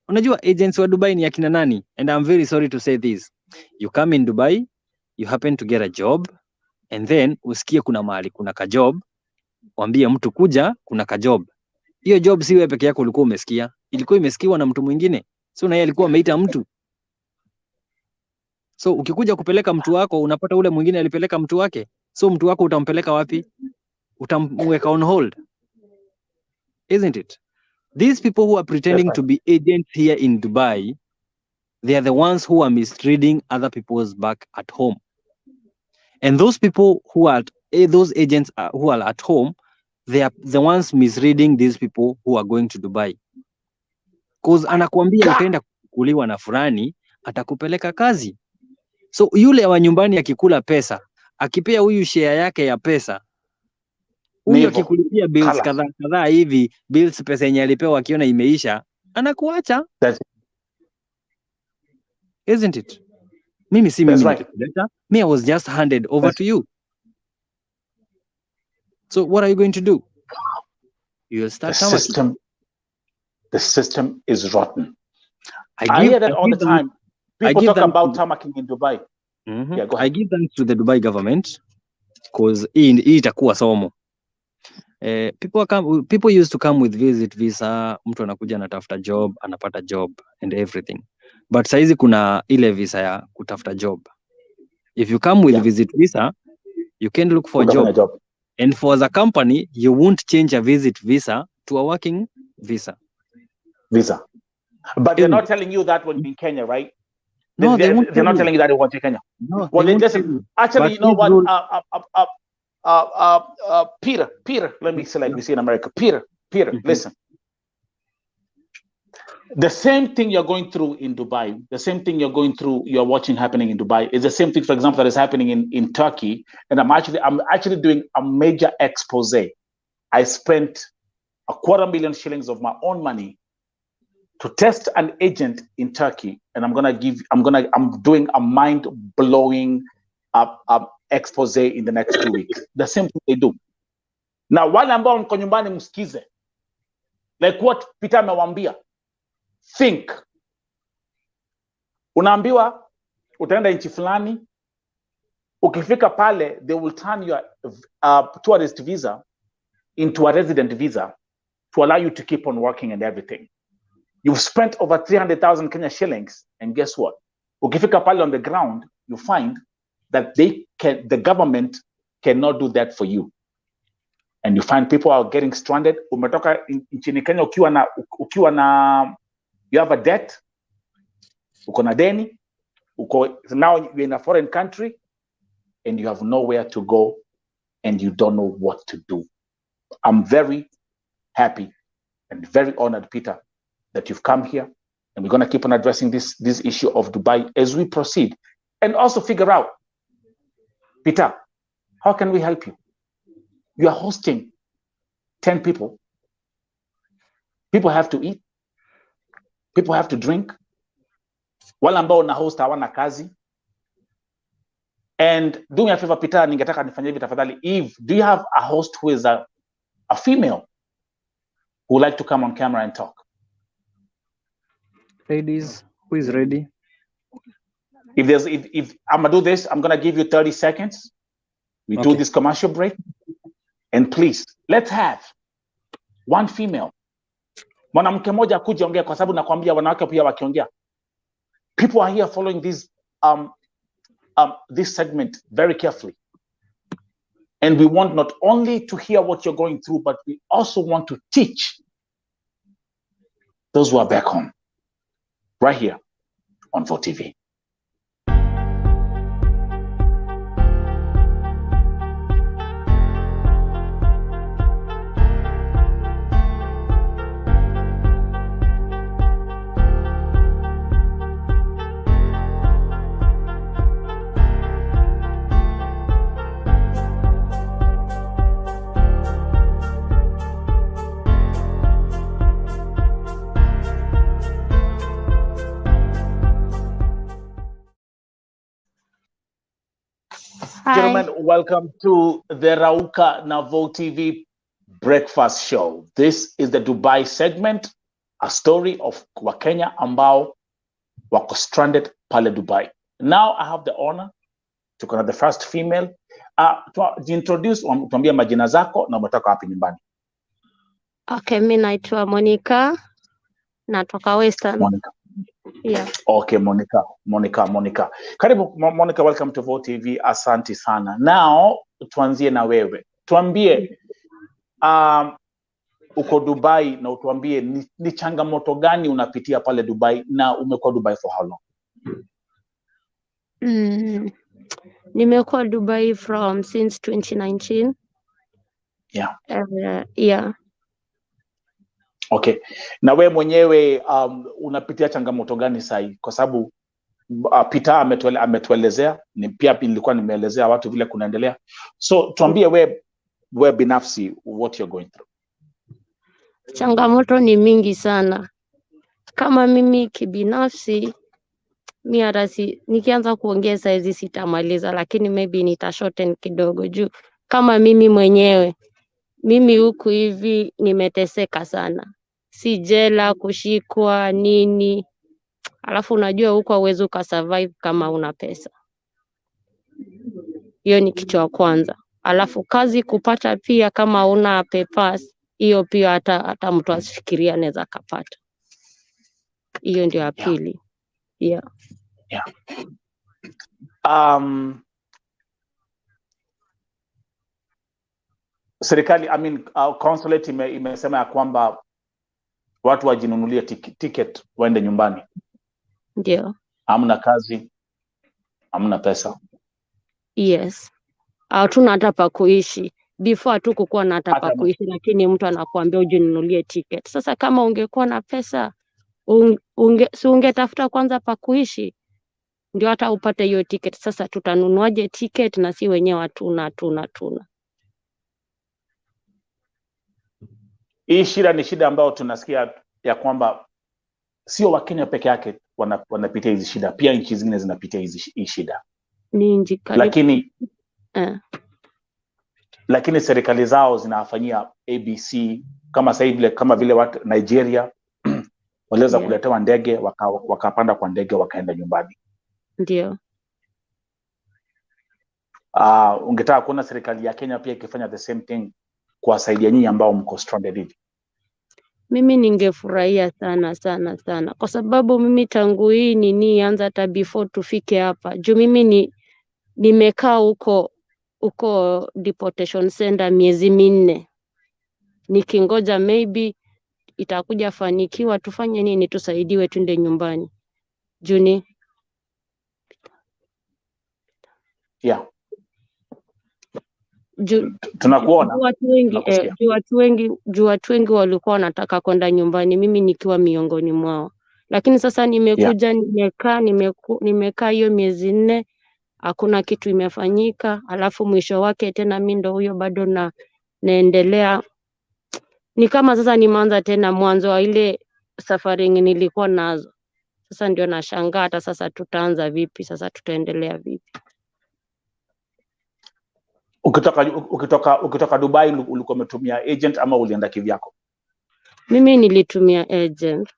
unajua agents wa Dubai ni akina nani? And I'm very sorry to say this. You come in Dubai, you happen to get a job, and then usikie kuna mahali kuna ka job, waambie mtu kuja kuna ka job. Hiyo job si wewe peke yako ulikuwa umesikia, ilikuwa imesikiwa na mtu mwingine. So na yeye alikuwa ameita mtu. So ukikuja kupeleka mtu wako unapata ule mwingine alipeleka mtu wake. So mtu wako utampeleka wapi? Utamweka on hold. Isn't it? These people who are pretending to be agents here in Dubai, they are the ones who are misleading other people's back at home. And those people who are, those agents who are at home, they are the ones misleading these people who are going to Dubai. Because anakuambia utaenda kukuliwa na fulani, atakupeleka kazi. So yule wa nyumbani akikula pesa, akipea huyu share yake ya pesa, huyu akikulipia bills kadhaa hivi, bills pesa yenye alipewa akiona imeisha, anakuacha. Isn't it? Mimi si mimi nikuleta. Me, I was just handed over to you. So what are you going to do? You will start the system is rotten. I hear that all the time. People talk about tarmacking in Dubai. Yeah, go ahead. I give thanks to the Dubai government because hii itakuwa somo. People used to come with visit visa, mtu anakuja anatafuta job, anapata job and everything. But saizi kuna ile visa ya kutafuta job. If you come with visit visa, you can look for a job. And for the company, you won't change a visit visa to a working visa. But they're not telling you that when in Kenya, right? No, they're not telling you that they want in Kenya. No, well, they just actually, you know what? Peter, let me say like we see in America. Peter, listen. The same thing you're going through in Dubai, the same thing you're watching happening in Dubai is the same thing, for example, that is happening in Turkey. And I'm actually doing a major expose. I spent 250,000 shillings of my own money to test an agent in Turkey, and I'm doing a mind-blowing expose in the next 2 weeks. The same thing they do. Now, wale ambao mko nyumbani msikize, like what Peter amewambia. Think. Unaambiwa utaenda nchi fulani, ukifika pale they will turn your tourist visa into a resident visa to allow you to keep on working and everything. You've spent over 300,000 Kenya shillings, and guess what? Ukifika pale on the ground, you find that the government cannot do that for you. And you find people are getting stranded. Umetoka nchini Kenya ukiwa na you have a debt, uko na deni, now you're in a foreign country and you have nowhere to go and you don't know what to do. I'm very happy and very honored, Peter, that you've come here, and we're going to keep on addressing this issue of Dubai as we proceed, and also figure out, Peter, how can we help you? You are hosting 10 people. People have to eat. People have to drink. Wale ambao na host hawana kazi. And do me a favor, Peter, ningetaka nifanye hivi tafadhali. Eve, do you have a host who is a female who would like to come on camera and talk? Ladies, who is ready? If I'm gonna do this, I'm gonna give you 30 seconds. We do this commercial break, and please let's have one female. Mwanamke moja kuja ongea, kwa sababu nakwambia wanawake pia wakiongea. People are here following this segment very carefully, and we want not only to hear what you're going through, but we also want to teach those who are back home, right here on Vote TV. Hi. Gentlemen, welcome to the Rauka na Vote TV breakfast show. This is the Dubai segment, a story of Wakenya ambao wako stranded pale Dubai. Now I have the honor to connect the first female. Introduce, tuambie majina zako na umetoka wapi nyumbani. Okay, mimi naitwa Monica, natoka Western. Monica. Yeah. Okay, Monica. Karibu Monica, welcome to Vote TV. Asante sana. Now tuanzie na wewe. Tuambie uko Dubai na utuambie ni changamoto gani unapitia pale Dubai na umekuwa Dubai for how long? Nimekuwa Dubai since 2019. Yeah. Yeah. Okay. Na wewe mwenyewe unapitia changamoto gani sasa? Kwa sababu Peter ametuelezea, ni pia nilikuwa nimeelezea watu vile kunaendelea. So tuambie wewe binafsi what you're going through. Changamoto ni mingi sana. Kama mimi kibinafsi, nikianza kuongea saizi sitamaliza, lakini maybe nitashorten kidogo juu. Kama mimi mwenyewe, mimi huku hivi nimeteseka sana. Si jela, kushikwa, nini. Alafu unajua huko hauwezi ukasurvive kama una pesa. Hiyo ni kitu cha kwanza. Alafu kazi kupata pia kama una papers, hiyo pia hata mtu asifikiria anaweza kupata. Hiyo ndio ya pili. Yeah. Yeah. serikali consulate imesema ya kwamba watu wajinunulie ticket waende nyumbani. Ndio. Hamna kazi, hamna pesa. Yes. Hatuna hata pa kuishi. Before hatukukuwa na hata pa kuishi, lakini mtu anakuambia ujinunulie ticket. Sasa kama ungekuwa na pesa, ungetafuta kwanza pa kuishi ndio hata upate hiyo ticket. Sasa tutanunuaje ticket na si wenyewe hatuna. Hii shida ni shida ambayo tunasikia ya kwamba sio Wakenya peke yake wanapitia hizi shida, pia nchi zingine zinapitia hii shida. Ni nchi lakini serikali zao zinawafanyia ABC kama vile watu Nigeria waliweza kuletewa ndege wakapanda kwa ndege wakaenda nyumbani. Ndio. Ungetaka kuona serikali ya Kenya pia ikifanya the same thing kuwasaidia nyinyi ambao mko stranded hivi? Mimi ningefurahia sana kwa sababu mimi tangu hii nianza hata before tufike hapa. Juu mimi nimekaa huko deportation center miezi 4 nikingoja maybe itakuja fanikiwa tufanye nini tusaidiwe twende nyumbani. Juni. Yeah. Tunakuona. Watu wengi walikuwa wanataka kwenda nyumbani, mimi nikiwa miongoni mwao. Lakini sasa nimekuja nimekaa hiyo miezi 4 hakuna kitu imefanyika, alafu mwisho wake tena mimi ndo huyo bado naendelea. Ni kama sasa nimeanza tena mwanzo wa ile safari nilikuwa nazo. Sasa ndio nashangaa hata sasa tutaanza vipi, sasa tutaendelea vipi? Ukitoka Dubai ulikuwa umetumia agent ama ulienda kivyako? Mimi nilitumia agent.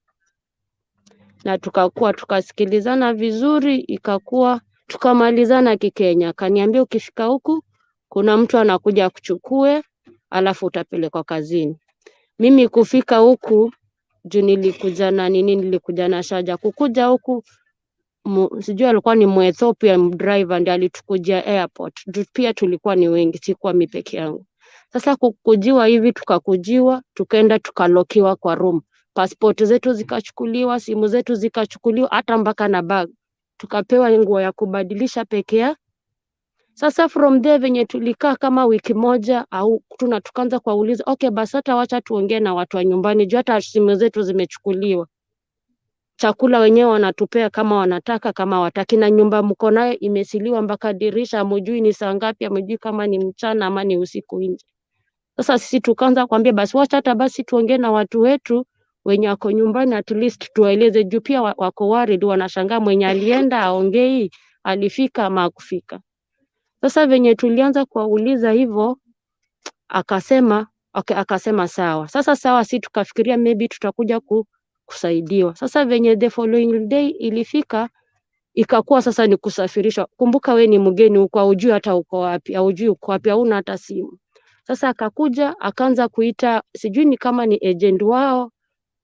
Na tukasikilizana vizuri, ikakuwa tukamalizana Kikenya. Kaniambia ukifika huku kuna mtu anakuja kuchukue alafu utapelekwa kazini. Mimi kufika huku juu nilikuja na shaja kukuja huku sijui alikuwa ni Mwethiopia driver ndiye alitukujia airport. Juu pia tulikuwa ni wengi, sikuwa mimi peke yangu. Sasa kukujiwa hivi tukakujiwa, tukaenda tukalokiwa kwa room. Passport zetu zikachukuliwa, simu zetu zikachukuliwa, hata mpaka na bag. Tukapewa nguo ya kubadilisha pekea. Sasa from there venye tulikaa kama wiki moja au tukaanza kuuliza, okay basi hata wacha tuongee na watu wa nyumbani juu hata simu zetu zimechukuliwa. Chakula wenyewe wanatupea kama wanataka kama wataki, na nyumba mko nayo imesiliwa mpaka dirisha, hamjui ni saa ngapi, hamjui kama ni mchana ama ni usiku nje. Sasa sisi tukaanza kuambia basi wacha hata basi tuongee na watu wetu wenye wako nyumbani, at least tuwaeleze juu pia wako worried, wanashangaa mwenye alienda aongei alifika ama hakufika. Sasa venye tulianza kuuliza hivyo akasema sawa. Sasa sawa, si tukafikiria maybe tutakuja kusaidiwa. Sasa venye the following day ilifika ikakuwa sasa ni kusafirishwa. Kumbuka we ni mgeni huko, hujui hata uko wapi, hujui uko wapi, hauna hata simu. Sasa akakuja akaanza kuita sijui ni kama ni agent wao,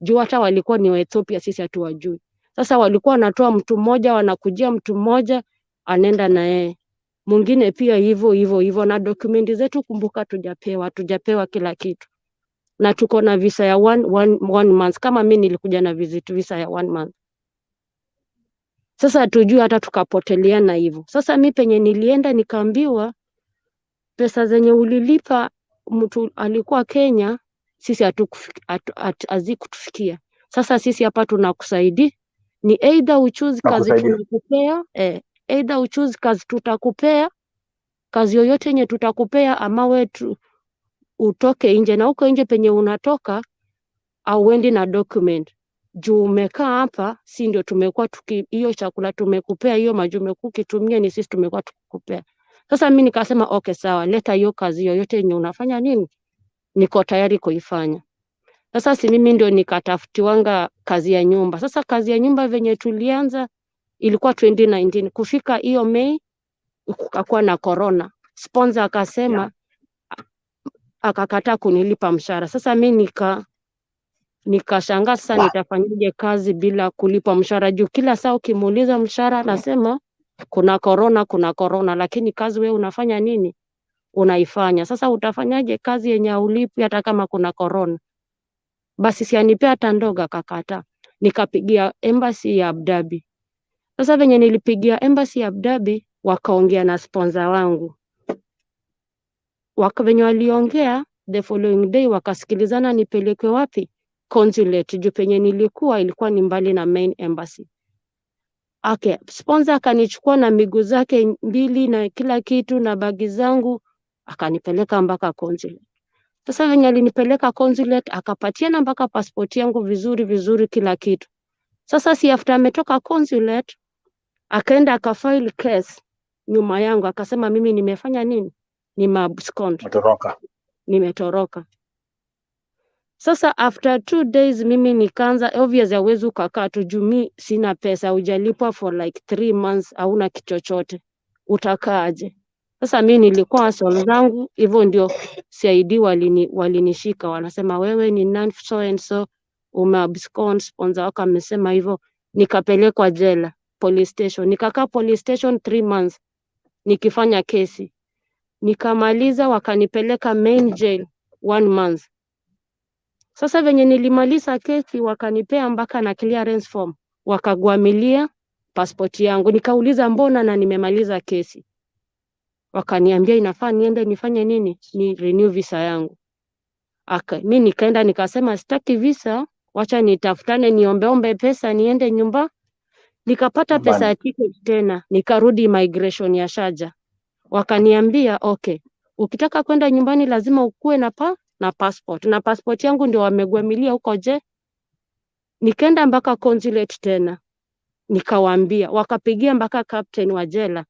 juu hata walikuwa ni wa Ethiopia, sisi hatuwajui. Sasa walikuwa wanatoa mtu mmoja, wanakujia mtu mmoja anaenda na yeye. Mwingine pia hivyo na dokumenti zetu kumbuka tujapewa kila kitu. Na tuko na visa ya one month, kama mimi nilikuja na visa ya 1 month. Sasa hatujui hata tukapoteleana hivyo. Sasa mimi penye nilienda nikaambiwa pesa zenye ulilipa mtu alikuwa Kenya sisi hazikutufikia. Sasa sisi hapa tunakusaidia, ni either uchoose kazi tunakupea, either uchoose kazi tutakupea, kazi yoyote yenye tutakupea, ama wetu utoke nje, na uko nje penye unatoka au uende na document. Juu umekaa hapa si ndio tumekuwa hiyo chakula tumekupea, hiyo maji umekuwa ukitumia ni sisi tumekuwa tukikupea. Sasa mimi nikasema okay sawa, leta hiyo kazi yoyote yenye unafanya nini, niko tayari kuifanya. Sasa si mimi ndio nikatafutiwanga kazi ya nyumba. Sasa kazi ya nyumba venye tulianza ilikuwa 2019, kufika hiyo Mei kukakuwa na corona. Sponsor akasema akakataa kunilipa mshahara. Sasa mimi nikashangaa sasa nitafanyaje kazi bila kulipa mshahara, juu kila saa ukimuuliza mshahara anasema kuna corona, lakini kazi wewe unafanya nini? unaifanya. Sasa utafanyaje kazi yenye haulipi hata kama kuna corona? Basi si anipea hata ndogo, akakataa. Nikapigia embassy ya Abu Dhabi. Sasa venye nilipigia embassy ya Abu Dhabi, wakaongea na sponsor wangu. Venye waliongea, the following day wakasikilizana nipelekwe wapi? Consulate, juu penye nilikuwa ilikuwa ni mbali na main embassy. Okay, sponsor akanichukua na miguu zake mbili na kila kitu na bagi zangu, akanipeleka mpaka consulate. Sasa venye alinipeleka consulate, akapatiana mpaka passport yangu vizuri kila kitu. Sasa si after ametoka consulate, akaenda akafile case nyuma yangu, akasema mimi nimefanya nini? Nimeabscond. Nimetoroka. Sasa after 2 days mimi nikaanza, obvious hauwezi ukakaa tu juu mimi sina pesa, hujalipwa for like 3 months, hauna kichochote. Utakaaje? Sasa mimi nilikuwa hustle zangu, hivyo ndio CID walinishika, wanasema wewe ni non so and so, umeabscond, sponsor wako amesema hivyo. Nikapelekwa jela, police station. Nikakaa police station 3 months nikifanya kesi. Nikamaliza, wakanipeleka main jail 1 month. Sasa venye nilimaliza kesi, wakanipea mpaka na clearance form, wakagwamilia passport yangu. Nikauliza mbona na nimemaliza kesi? Wakaniambia inafaa niende nifanye nini? Ni renew visa yangu. Mimi nikaenda nikasema sitaki visa, wacha nitafutane niombeombe pesa niende nyumba. Nikapata pesa ya ticket tena, nikarudi immigration ya Sharjah. Wakaniambia okay, ukitaka kwenda nyumbani lazima ukue na passport. Na passport yangu ndio wamegwamilia huko je. Nikaenda mpaka consulate tena. Nikawaambia, wakapigia mpaka captain wa jela.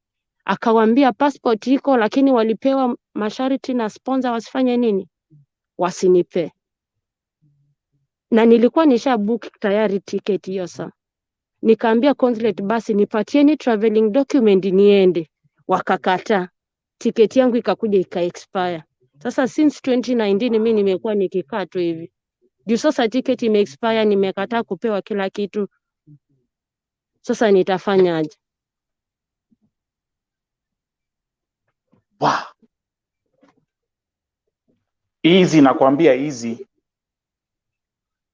Akawaambia passport iko, lakini walipewa masharti na sponsor wasifanye nini? Wasinipe. Na nilikuwa nisha book tayari ticket hiyo saa. Nikaambia consulate basi nipatieni traveling document niende. Wakakataa. Ticket yangu ikakuja ika-expire. Sasa since 2019 mimi nimekuwa nikikaa tu hivi. Juu sasa ticket ime-expire, nimekataa kupewa kila kitu. Sasa nitafanyaje? Wow. Easy, nakwambia easy.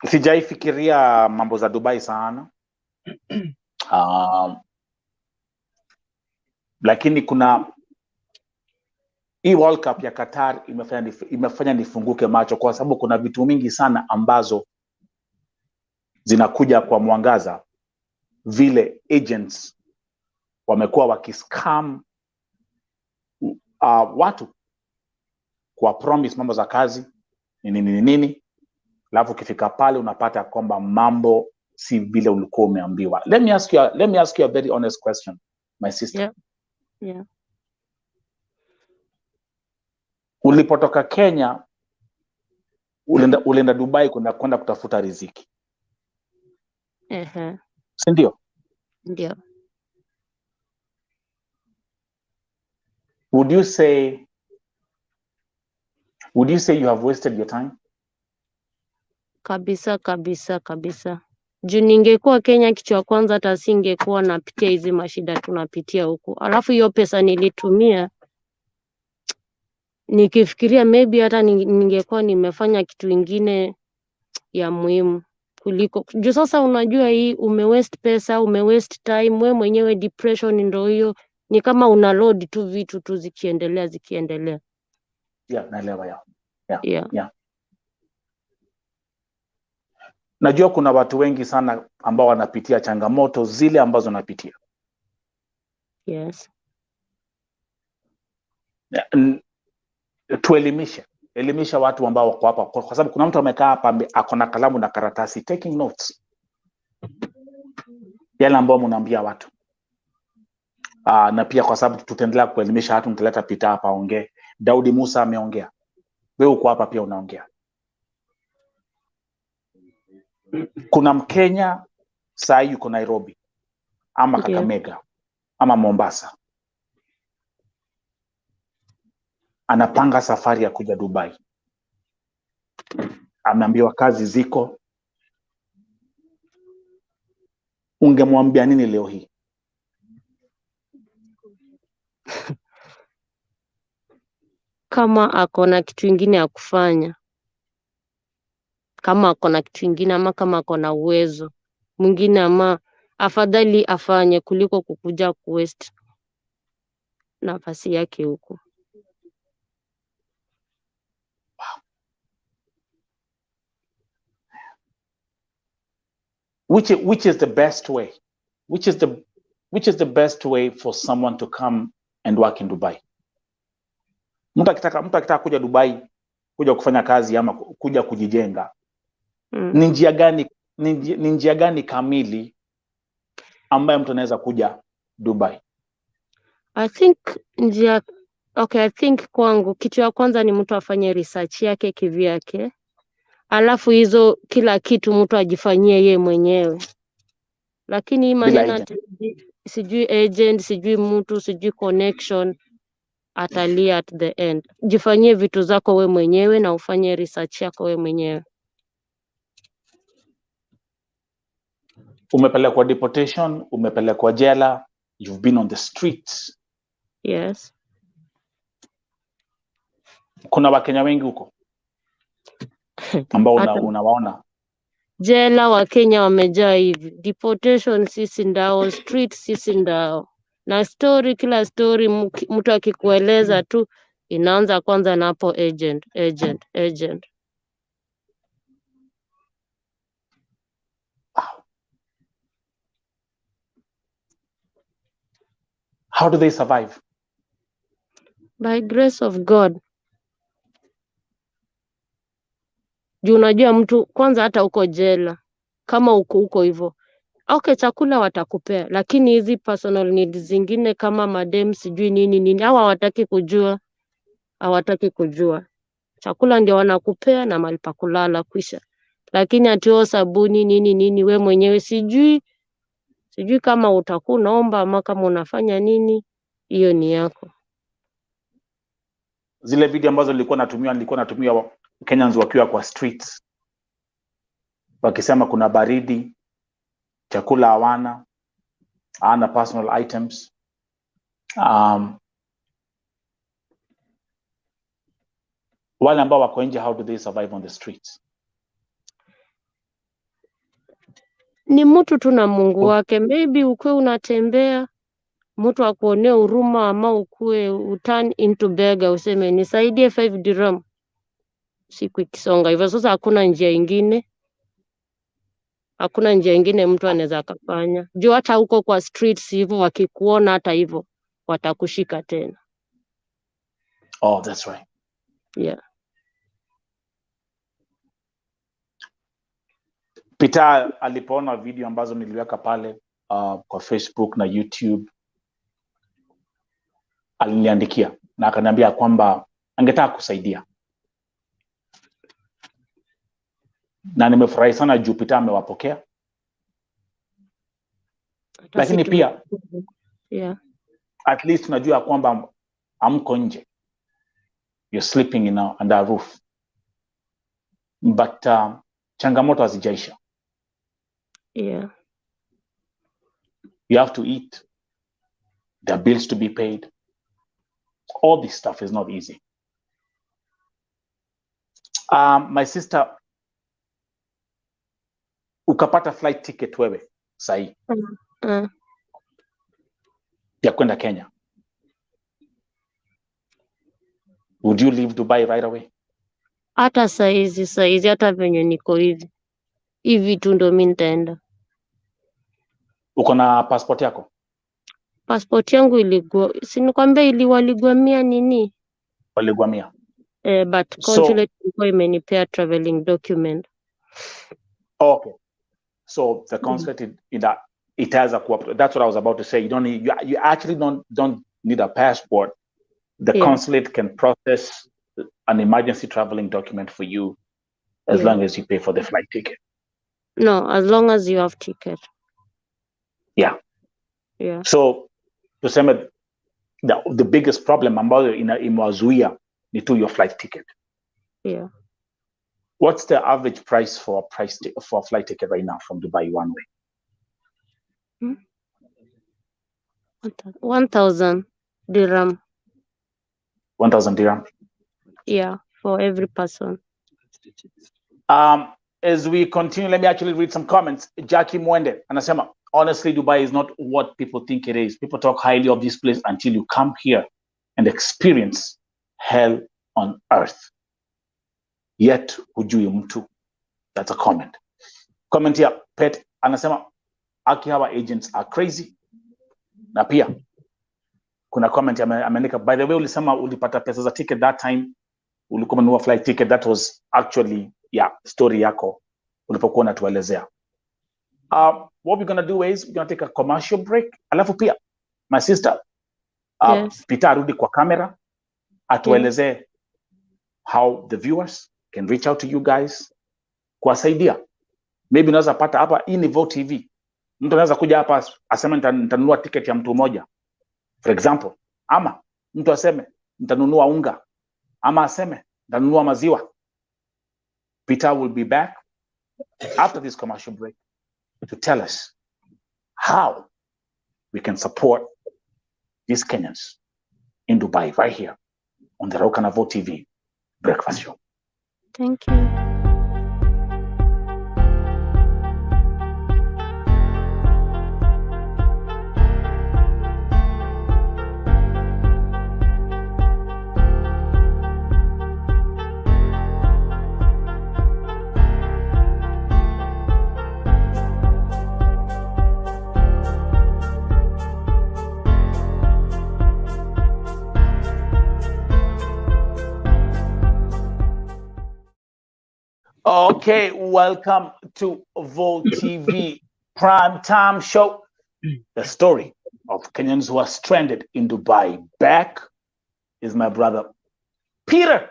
Sijaifikiria mambo za Dubai sana. Lakini kuna hii World Cup ya Qatar imefanya nifunguke macho, kwa sababu kuna vitu mingi sana ambazo zinakuja kwa mwangaza. Vile agents wamekuwa wakiscam watu kwa promise mambo za kazi nini, alafu ukifika pale unapata kwamba mambo si vile ulikuwa umeambiwa. Let me ask you a very honest question, my sister. Yeah. Ulipotoka Kenya ulienda Dubai kwenda kutafuta riziki. Si ndio? Ndio. Would you say you have wasted your time? Kabisa. Juu ningekuwa Kenya kitu ya kwanza hata singekuwa napitia hizi mashida tunapitia huku. Alafu hiyo pesa nilitumia nikifikiria maybe hata ningekuwa nimefanya kitu ingine ya muhimu kuliko. Juu sasa unajua hii umewaste pesa, umewaste time, wewe mwenyewe depression ndio hiyo. Ni kama una load tu vitu tu zikiendelea. Yeah, naelewa. Yeah. Najua kuna watu wengi sana ambao wanapitia changamoto zile ambazo napitia. Yes. Elimisha watu ambao wako hapa, kwa sababu kuna mtu amekaa hapa ako na kalamu na karatasi taking notes. Yale ambao mnaambia watu. Na pia kwa sababu tutaendelea kuelimisha watu, mtaleta Peter hapa ongee. Daudi Musa ameongea. Wewe uko hapa pia unaongea. Kuna Mkenya saa yuko Nairobi ama Kakamega ama Mombasa, anapanga safari ya kuja Dubai. Ameambiwa kazi ziko. Ungemwambia nini leo hii? kama ako na kitu ingine ya kufanya, kama ako na kitu ingine ama kama ako na uwezo mwingine, ama afadhali afanye kuliko kukuja kuwaste nafasi yake huko. Which is the best way? Which is the best way for someone to come and work in Dubai? Mtu akitaka kuja Dubai kuja kufanya kazi ama kuja kujijenga, ni njia gani kamili ambayo mtu anaweza kuja Dubai? I think kwangu kitu ya kwanza ni mtu afanye research yake kivyake, alafu hizo kila kitu mtu ajifanyie ye mwenyewe, lakini hii maneno sijui agent, sijui mtu, sijui connection, atalia at the end. Jifanyie vitu zako we mwenyewe na ufanye research yako we mwenyewe. Umepelekwa deportation, umepelekwa jela, you've been on the streets. Yes. Kuna Wakenya wengi huko ambao unawaona? Jela Wakenya wamejaa hivi, deportation sisi ndao, street sisi ndao, na kila story mtu akikueleza tu inaanza kwanza na hapo agent. How do they survive? By grace of God. Juu unajua mtu kwanza, hata uko jela kama uko hivyo, okay, chakula watakupea, lakini hizi personal needs zingine kama madem sijui nini hawa hawataki kujua. Chakula ndio wanakupea na mahali pa kulala kwisha, lakini atio sabuni nini we mwenyewe sijui kama utakuwa unaomba ama kama unafanya nini, hiyo ni yako. Zile video ambazo nilikuwa natumia Kenyans wakiwa kwa streets wakisema kuna baridi, chakula hawana personal items. Wale ambao wako nje, how do they survive on the streets? Ni mtu tu na Mungu wake. Maybe ukwe unatembea mtu akuonea huruma, ama ukue uturn into beggar, useme nisaidie 5 dirham, siku ikisonga hivyo. Sasa hakuna njia ingine mtu anaweza akafanya, juu hata huko kwa streets hivyo wakikuona hata hivyo watakushika tena. Oh, that's right. Yeah. Peter alipoona video ambazo niliweka pale kwa Facebook na YouTube, aliniandikia na akaniambia kwamba angetaka kusaidia, na nimefurahi sana juu Peter amewapokea. Lakini pia at least tunajua kwamba amko nje, you're sleeping under a roof, but changamoto hazijaisha. Yeah. You have to eat, there are bills to be paid. All this stuff is not easy. My sister, ukapata flight ticket wewe sahi ya kwenda Kenya, would you leave Dubai right away? Hata saizi hata venye niko hivi tu ndo mimi nitaenda. Uko na passport yako? Passport yangu sinikwambia waligwamia nini? Waligwamia. But consulate ilikuwa imenipea traveling document. Okay. So the consulate it has that's what I was about to say. You actually don't need a passport. The consulate can process an emergency traveling document for you as long as you pay for the flight ticket. No, as long as you have ticket. Yeah. So tuseme the biggest problem ambayo imewazuia ni tu your flight ticket. Yeah. What's the average price for a flight ticket right now from Dubai one way? 1,000 dirham. 1,000 dirham. yeah, for every person. As we continue, let me actually read some comments. Jackie Mwende anasema, honestly, Dubai is not what people think it is. People talk highly of this place until you come here and experience hell on earth. Yet hujui mtu. That's a comment. Comment here, Pet anasema, aki hawa agents are crazy. Na pia kuna comment ameandika, by the way, ulisema ulipata pesa za ticket that time, ulikuwa umenunua flight ticket. That was actually story yako ulipokuwa unatuelezea. What we're gonna do is we're gonna take a commercial break. Alafu pia my sister Yes. Peter arudi kwa kamera atuelezee how the viewers can reach out to you guys kuwasaidia. Maybe unaweza pata hapa, hii ni Vote TV. Mtu anaweza kuja hapa aseme nitanunua ticket ya mtu mmoja, for example, ama mtu aseme nitanunua unga, ama aseme nitanunua maziwa. Peter will be back after this commercial break to tell us how we can support these Kenyans in Dubai right here on the Rock and Vote TV breakfast show. Thank you. Okay, welcome to Vote TV Prime Time Show. The story of Kenyans who are stranded in Dubai. Back is my brother Peter,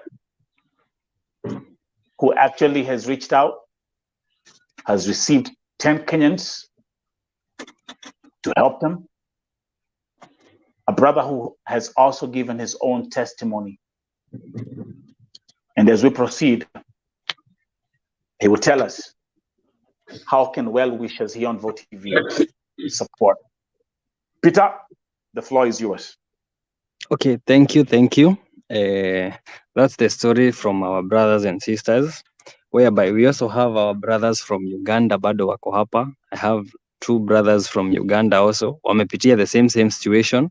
who actually has reached out, has received 10 Kenyans to help them. A brother who has also given his own testimony. And as we proceed, he will tell us how can well-wishers here on Vote TV support. Peter, the floor is yours. Okay, thank you. That's the story from our brothers and sisters, whereby we also have our brothers from Uganda bado wako hapa. I have 2 brothers from Uganda also. Wamepitia the same situation,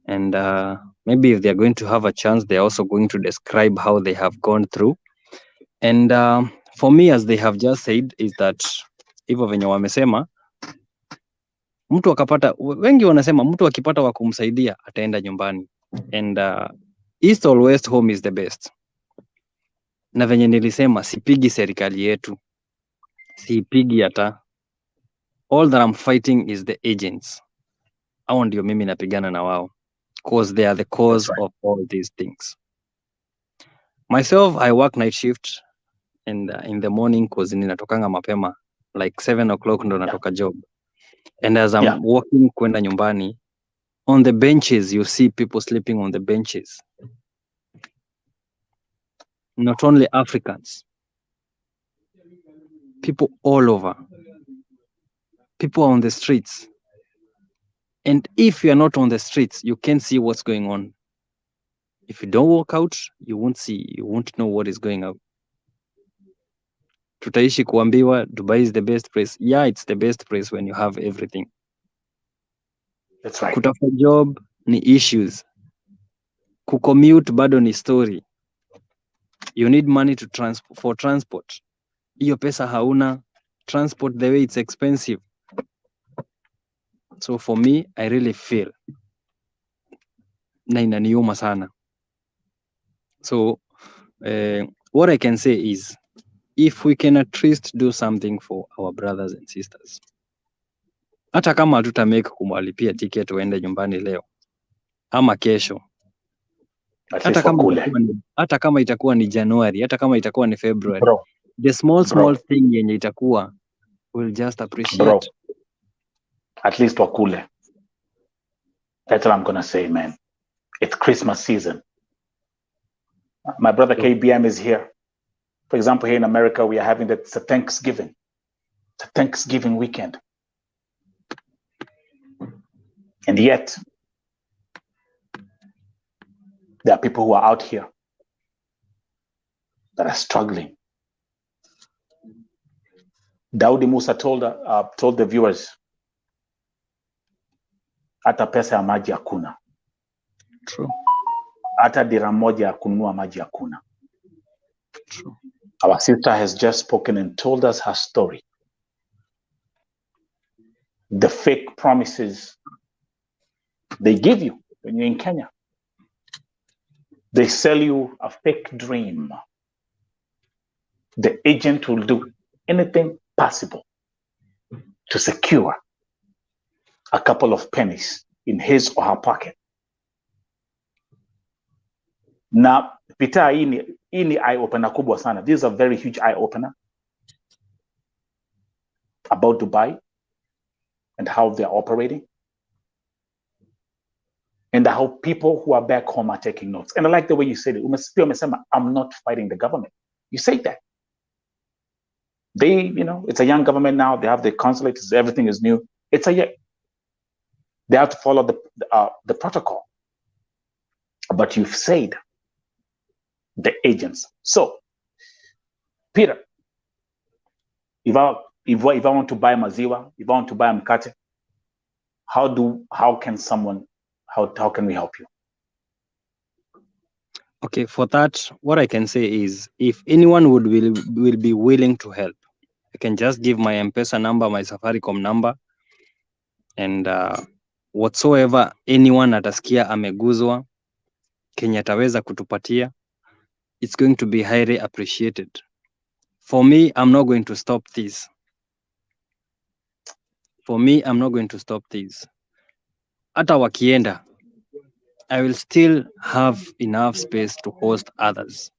and maybe if they're going to have a chance, they're also going to describe how they have gone through. And for me, as they have just said, is that hivyo venye wamesema, mtu akapata, wengi wanasema mtu akipata wa kumsaidia ataenda nyumbani, and East or West home is the best. Na venye nilisema, sipigi serikali yetu, sipigi hata. All that I'm fighting is the agents. Hao ndio mimi napigana na wao, because they are the cause of all these things. Myself, I work night shift, and in the morning, cause ninatokanga mapema, like 7 o'clock ndo natoka job. And as I'm walking kwenda nyumbani, on the benches, you see people sleeping on the benches. Not only Africans, people all over. People are on the streets. And if you're not on the streets, you can't see what's going on. If you don't walk out, you won't know what is going on. Tutaishi kuambiwa Dubai is the best place. Yeah, it's the best place when you have everything. That's right. Kutafuta job ni issues. Kucommute bado ni story. You need money for transport. Hiyo pesa hauna. Transport the way it's expensive. So for me, I really feel na inaniuma sana. So what I can say is, if we can at least do something for our brothers and sisters, hata kama hatuta make kumwalipia ticket uende nyumbani leo ama kesho, hata kama itakuwa ni January, hata kama itakuwa ni February, the small thing yenye itakuwa, we'll just appreciate. At least wakule. That's what I'm gonna say, man. It's Christmas season. My brother KBM is here. For example, here in America, we are having it's a Thanksgiving. It's a Thanksgiving weekend. And yet, there are people who are out here that are struggling. Daudi Musa told the viewers, hata pesa ya maji hakuna. True. Hata dira moja ya kununua maji hakuna. True. Our sister has just spoken and told us her story. The fake promises they give you when you're in Kenya. They sell you a fake dream. The agent will do anything possible to secure a couple of pennies in his or her pocket. Na Peter, hii ni eye opener kubwa sana. This is a very huge eye opener about Dubai and how they're operating and how people who are back home are taking notes. And I like the way you said it. I'm not fighting the government. You say that. They, it's a young government now. They have the consulate. Everything is new. They have to follow the protocol. But you've said the agents. So, Peter, if I want to buy maziwa, if I want to buy mkate, how can we help you? Okay, for that, what I can say is, if anyone will be willing to help, I can just give my M-Pesa number, my Safaricom number, and whatsoever anyone atasikia ameguzwa Kenya ataweza kutupatia, it's going to be highly appreciated. For me, I'm not going to stop this. Hata wakienda, I will still have enough space to host others,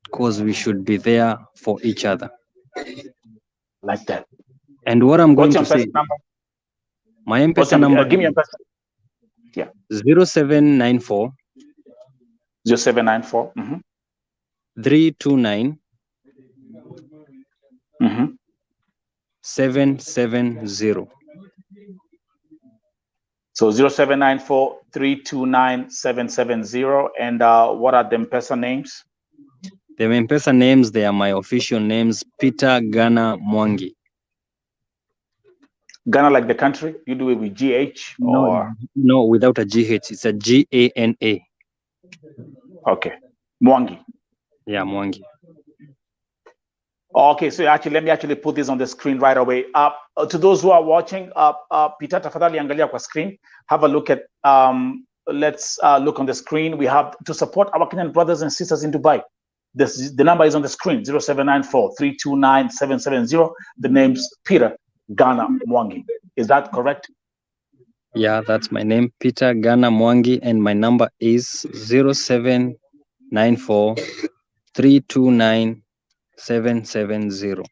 because we should be there for each other. Like that. And what I'm going to say, number? My M-Pesa number, give me your M-Pesa. Yeah. 0794 0794 329 770. So 0794 329 770. And what are the M-Pesa names? The M-Pesa names, they are my official names. Peter Ghana Mwangi. Ghana like the country? You do it with GH or? No, without a GH. It's a GANA. Okay. Mwangi. Yeah, Mwangi. Okay, so let me put this on the screen right away. To those who are watching, Peter, tafadhali angalia kwa screen. Have a look at, let's look on the screen. We have to support our Kenyan brothers and sisters in Dubai. The number is on the screen, 0794 329 770. The name's Peter Ghana Mwangi. Is that correct? Yeah, that's my name, Peter Ghana Mwangi, and my number is 0794 329 770.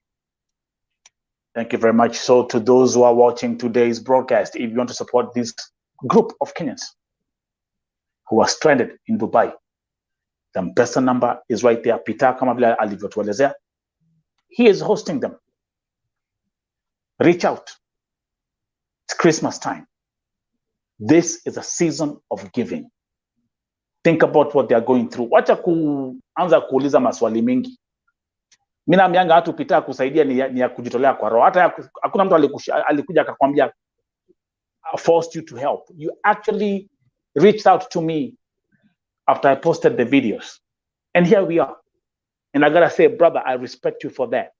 Thank you very much. So to those who are watching today's broadcast, if you want to support this group of Kenyans who are stranded in Dubai, the M-Pesa number is right there. Peter kama vile alivyotuelezea, he is hosting them. Reach out. It's Christmas time. This is a season of giving. Think about what they are going through. Wacha kuanza kuuliza maswali mengi. Mimi naambianga watu Peter kusaidia ni ya kujitolea kwa roho. Hata hakuna mtu alikuja akakwambia forced you to help. You actually reached out to me after I posted the videos. And here we are. And I gotta say, brother, I respect you for that.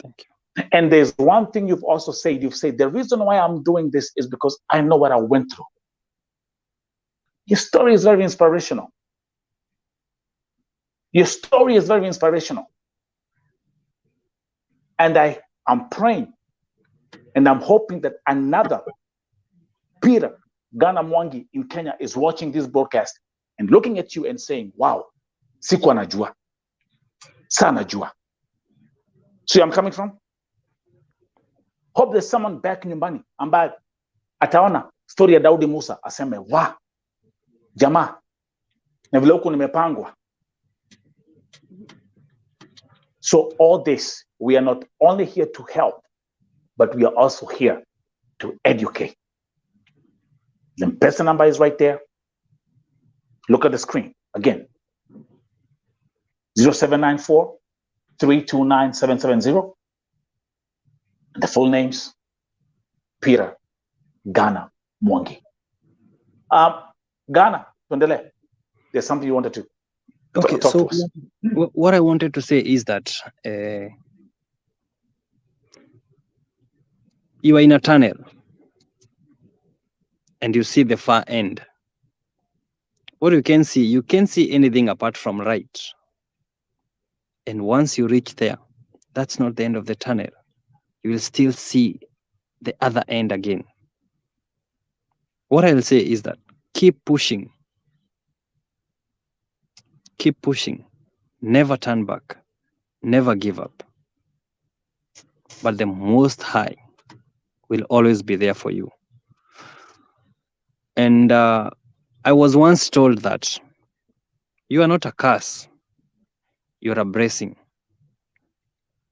Thank you. And there's one thing you've also said. You've said, the reason why I'm doing this is because I know what I went through. Your story is very inspirational. Your story is very inspirational. And I am praying and I'm hoping that another Peter Ghana Mwangi in Kenya is watching this broadcast and looking at you and saying, wow, sikuwa najua, sana jua. See where I'm coming from? Hope there's someone back nyumbani ambaye ataona story ya Daudi Musa aseme, wa jamaa, na vile huku nimepangwa. So all this, we are not only here to help, but we are also here to educate. The M-Pesa number is right there. Look at the screen again. 0794 329 770. The full names, Peter Ghana Mwangi. Ghana, tuendelee. There's something you wanted to Okay, talk so to us. what I wanted to say is that you are in a tunnel and you see the far end. What you can't see anything apart from right. And once you reach there, that's not the end of the tunnel. You will still see the other end again. What I'll say is that keep pushing. Keep pushing. Never turn back. Never give up. But the Most High will always be there for you. And I was once told that you are not a curse. You're a blessing.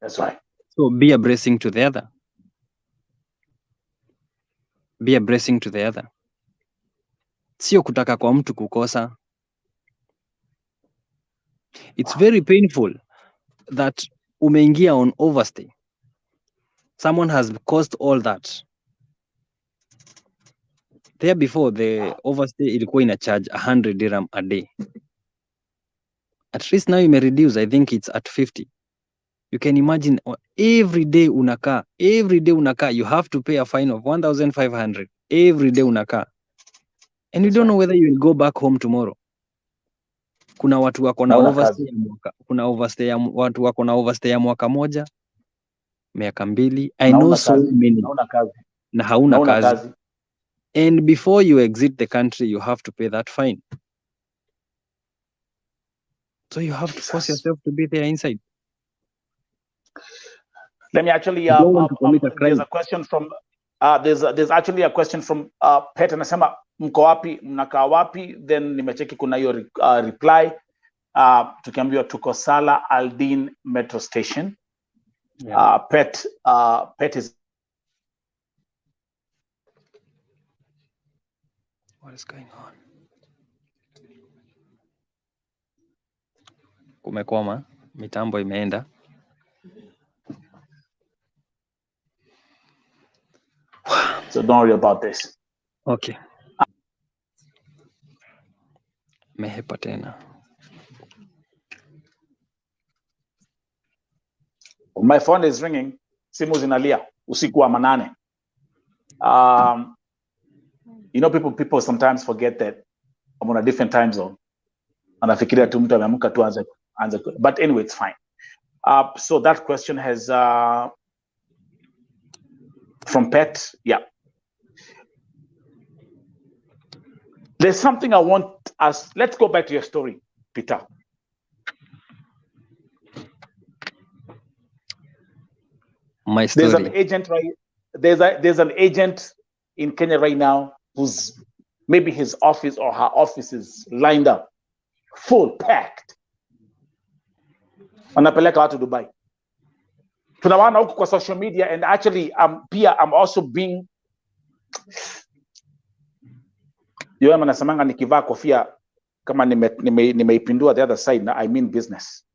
That's right. So be a blessing to the other. Be a blessing to the other. Sio kutaka kwa mtu kukosa. It's very painful that umeingia on overstay. Someone has caused all that. There before, the overstay ilikuwa ina charge 100 dirham a day. At least now you may reduce, I think it's at 50. You can imagine every day unakaa, you have to pay a fine of 1,500 every day unakaa. And you don't know whether you will go back home tomorrow. Kuna watu wako na overstay ya mwaka, watu wako na overstay ya mwaka moja, miaka mbili. I know so many. Na hauna kazi. And before you exit the country, you have to pay that fine. So you have to force yourself to be there inside. Let me actually there's a question from there's actually a question from Pet anasema mko wapi, mnakaa wapi? Then nimecheki kuna hiyo reply tukiambiwa tuko Sala Aldin Metro Station. Yeah. Pet is what is going on? Kumekwama, mitambo imeenda. So don't worry about this. Okay. Mehepa tena. My phone is ringing. Simu zinalia usiku wa manane. You know, people sometimes forget that I'm on a different time zone. Anafikiria tu mtu ameamka tu anze. But anyway, it's fine. So that question has from Pet, yeah. There's something I want us. Let's go back to your story, Peter. My story. There's an agent there's an agent in Kenya right now who's maybe his office or her office is lined up, full packed. Wanapeleka watu Dubai. Tunawana huku kwa social media, and actually I'm also being yeye mnasemanga nikivaa kofia kama nimeipindua the other side, I mean business.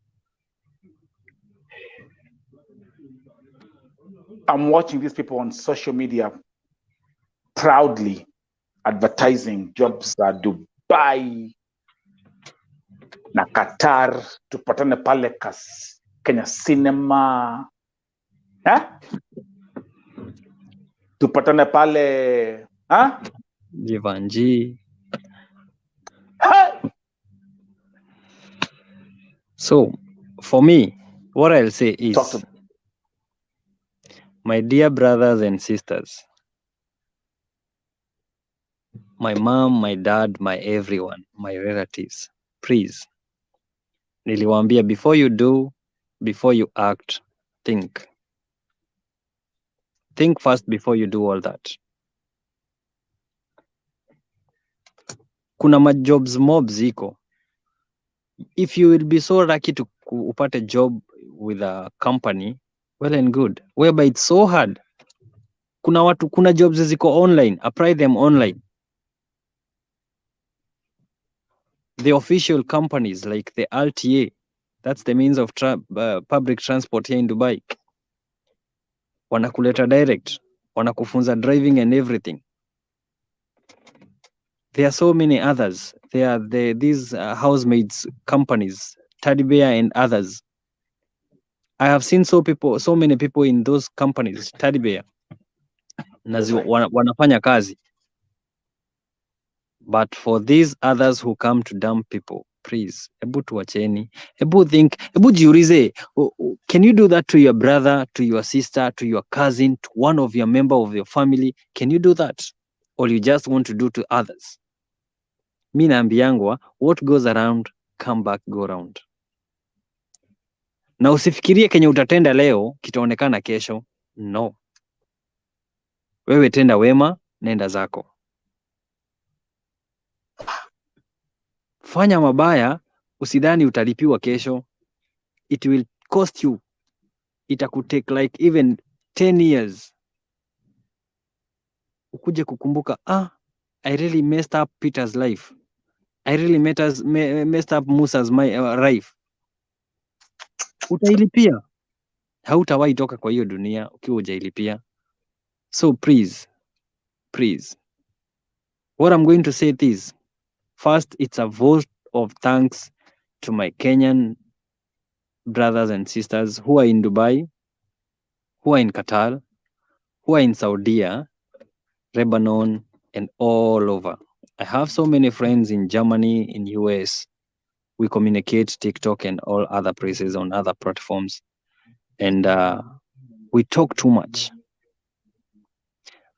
I'm watching these people on social media proudly advertising jobs at Dubai na Qatar, tupatane pale Kenya Cinema. Tupatane pale Jivanji. So, for me, what I'll say is, my dear brothers and sisters, my mom, my dad, my everyone, my relatives, please, niliwaambia, before you do, before you act, think. Think first before you do all that. Kuna majobs mobs ziko. If you will be so lucky to upate a job with a company, well and good. Whereby it's so hard. Kuna jobs ziko online. Apply them online. The official companies like the RTA, That's the means of public transport here in Dubai. Wanakuleta direct, wanakufunza driving and everything. There are so many others. There are these housemaids companies, Teddy Bear and others. I have seen so many people in those companies, Teddy Bear, wanafanya kazi. But for these others who come to dump people, please, ebu tuwacheni, ebu jiulize, can you do that to your brother, to your sister, to your cousin, to one of your member of your family? Can you do that? Or you just want to do to others? Mi naambiangwa, what goes around, come back, go round. Na usifikirie kenye utatenda leo, kitaonekana kesho. No. Wewe tenda wema, nenda zako. Fanya mabaya, usidhani utalipiwa kesho. It will cost you. Itakutake like even 10 years. Ukuje kukumbuka, I really messed up Peter's life. I really messed up Musa's life. Utailipia. Hautawahi toka kwa hiyo dunia ukiwa hujailipia. So please, what I'm going to say is, first, it's a vote of thanks to my Kenyan brothers and sisters who are in Dubai, who are in Qatar, who are in Saudi, Lebanon, and all over. I have so many friends in Germany, in US. We communicate TikTok and all other places on other platforms. And we talk too much.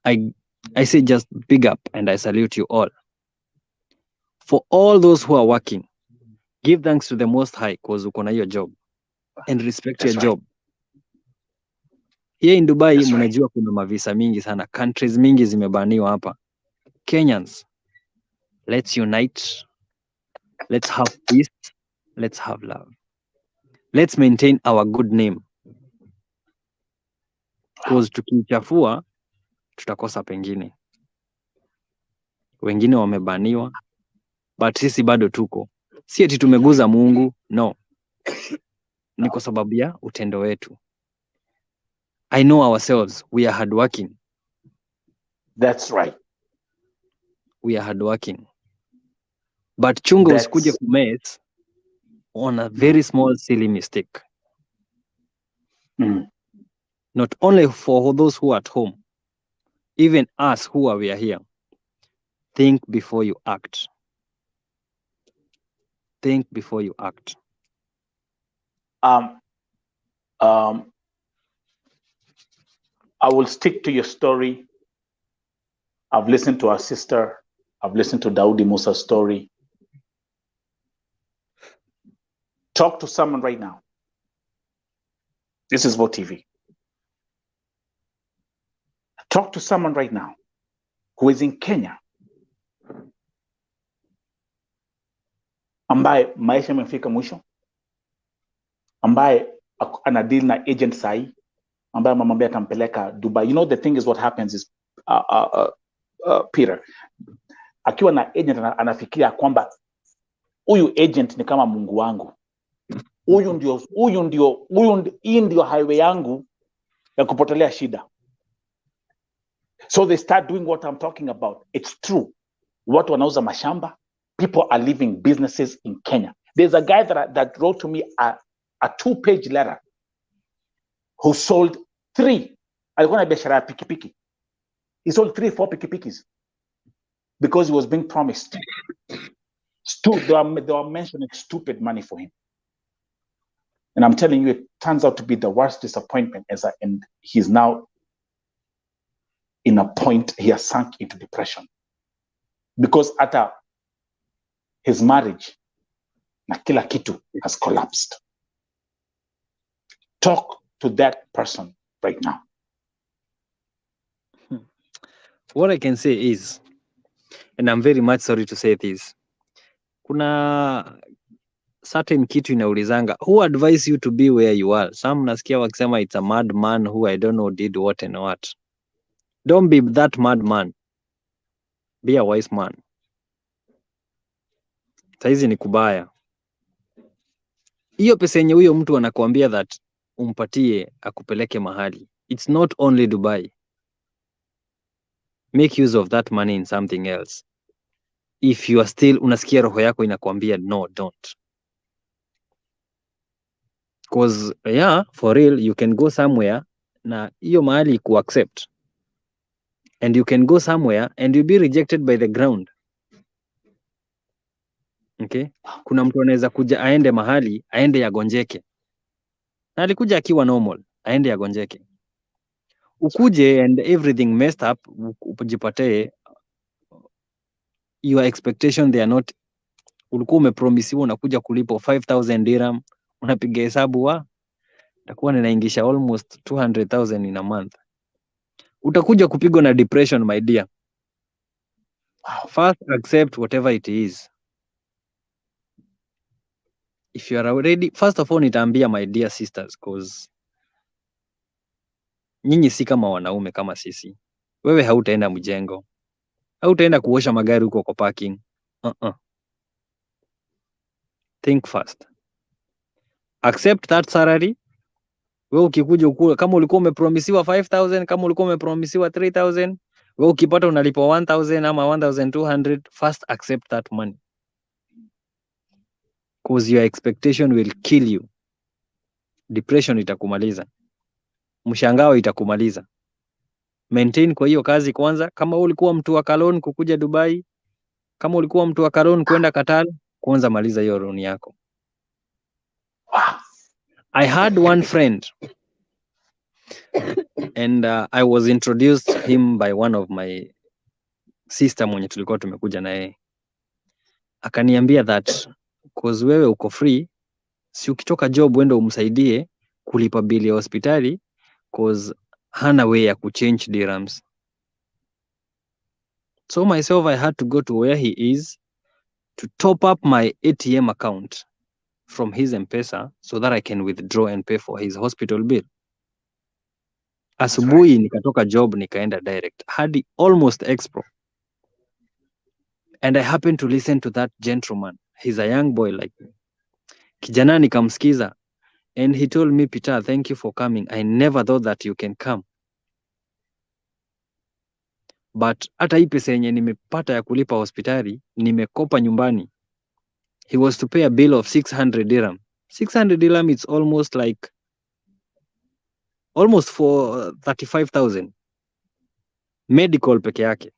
I say just big up and I salute you all. For all those who are working, give thanks to the Most High because uko na hiyo job and respect your job. Here in Dubai, mnajua kuna mavisa mingi sana. Countries mingi zimebaniwa hapa. Kenyans, let's unite. Let's have peace. Let's have love. Let's maintain our good name. Because tukichafua, tutakosa pengine. Wengine wamebaniwa, but sisi bado tuko. Si eti tumeguza Mungu, no. Ni kwa sababu ya utendo wetu. I know ourselves, we are hardworking. That's right. We are hardworking. But chunga usikuje kumess on a very small silly mistake. Not only for those who are at home, even us who are here. Think before you act. Think before you act. I will stick to your story. I've listened to our sister. I've listened to Daudi Musa's story. Talk to someone right now. This is Vote TV. Talk to someone right now who is in Kenya, ambaye maisha yamefika mwisho, ambaye anadeal na agent sahi, ambaye mamwambia atampeleka Dubai. You know, the thing is, what happens is, Peter, akiwa na agent anafikiria kwamba huyu agent ni kama Mungu wangu, hii ndio highway yangu ya kupotelea shida. So they start doing what I'm talking about. It's true. Watu wanauza mashamba. People are leaving businesses in Kenya. There's a guy that wrote to me a 2-page letter who sold 3. Alikuwa na biashara ya pikipiki. He sold 3-4 pikipikis because he was being promised. They were mentioning stupid money for him. And I'm telling you, it turns out to be the worst disappointment, and he's now in a point, he has sunk into depression. Because after his marriage, na kila kitu has collapsed. Talk to that person right now. What I can say is, and I'm very much sorry to say this, kuna certain kitu inaulizanga, who advise you to be where you are? Some nasikia wakisema it's a madman who I don't know did what and what. Don't be that madman. Be a wise man. Saizi ni kubaya. hiyo pesa yenye huyo mtu anakuambia that umpatie akupeleke mahali, it's not only Dubai. Make use of that money in something else. If you are still unasikia roho yako inakwambia no, don't. Cause yeah, for real, you can go somewhere na hiyo mahali ku accept, and you can go somewhere and you be rejected by the ground. Okay, kuna mtu anaweza kuja aende mahali aende yagonjeke, na alikuja akiwa normal, aende yagonjeke, ukuje and everything messed up, upajipate your expectation they are not. Ulikuwa umepromisiwa unakuja kulipo 5000 dirham, unapiga hesabu wa takuwa ninaingisha almost 200,000 in a month. Utakuja kupigwa na depression, my dear. First accept whatever it is. If you are already, first of all nitaambia my dear sisters, cause nyinyi si kama wanaume kama sisi. Wewe hautaenda mjengo, hautaenda kuosha magari huko kwa parking. Think first. Accept that salary. Wewe ukikuja ukule, kama ulikuwa umepromisiwa 5000, kama ulikuwa umepromisiwa 3000, wewe ukipata unalipa 1000 ama 1200, first accept that money, cause your expectation will kill you. Depression itakumaliza, mshangao itakumaliza. Maintain kwa hiyo kazi kwanza. Kama ulikuwa mtu wa Kalon kukuja Dubai, kama ulikuwa mtu wa Kalon kwenda Qatar, kwanza maliza hiyo loan yako. I had one friend and I was introduced him by one of my sister mwenye tulikuwa tumekuja na yeye. Akaniambia that cause wewe uko free, si ukitoka job uende umsaidie kulipa bili ya hospitali, cause hana way ya kuchange dirhams. So myself, I had to go to where he is to top up my ATM account from his M-Pesa so that I can withdraw and pay for his hospital bill. Asubuhi nikatoka job nikaenda direct hadi almost Expo, and I happened to listen to that gentleman. He's a young boy like me. Kijana nikamsikiza, and he told me, Peter, thank you for coming. I never thought that you can come. But hata hii pesa yenye nimepata ya kulipa hospitali nimekopa nyumbani. He was to pay a bill of 600 dirham. 600 dirham, it's almost for 35,000. Medical peke yake.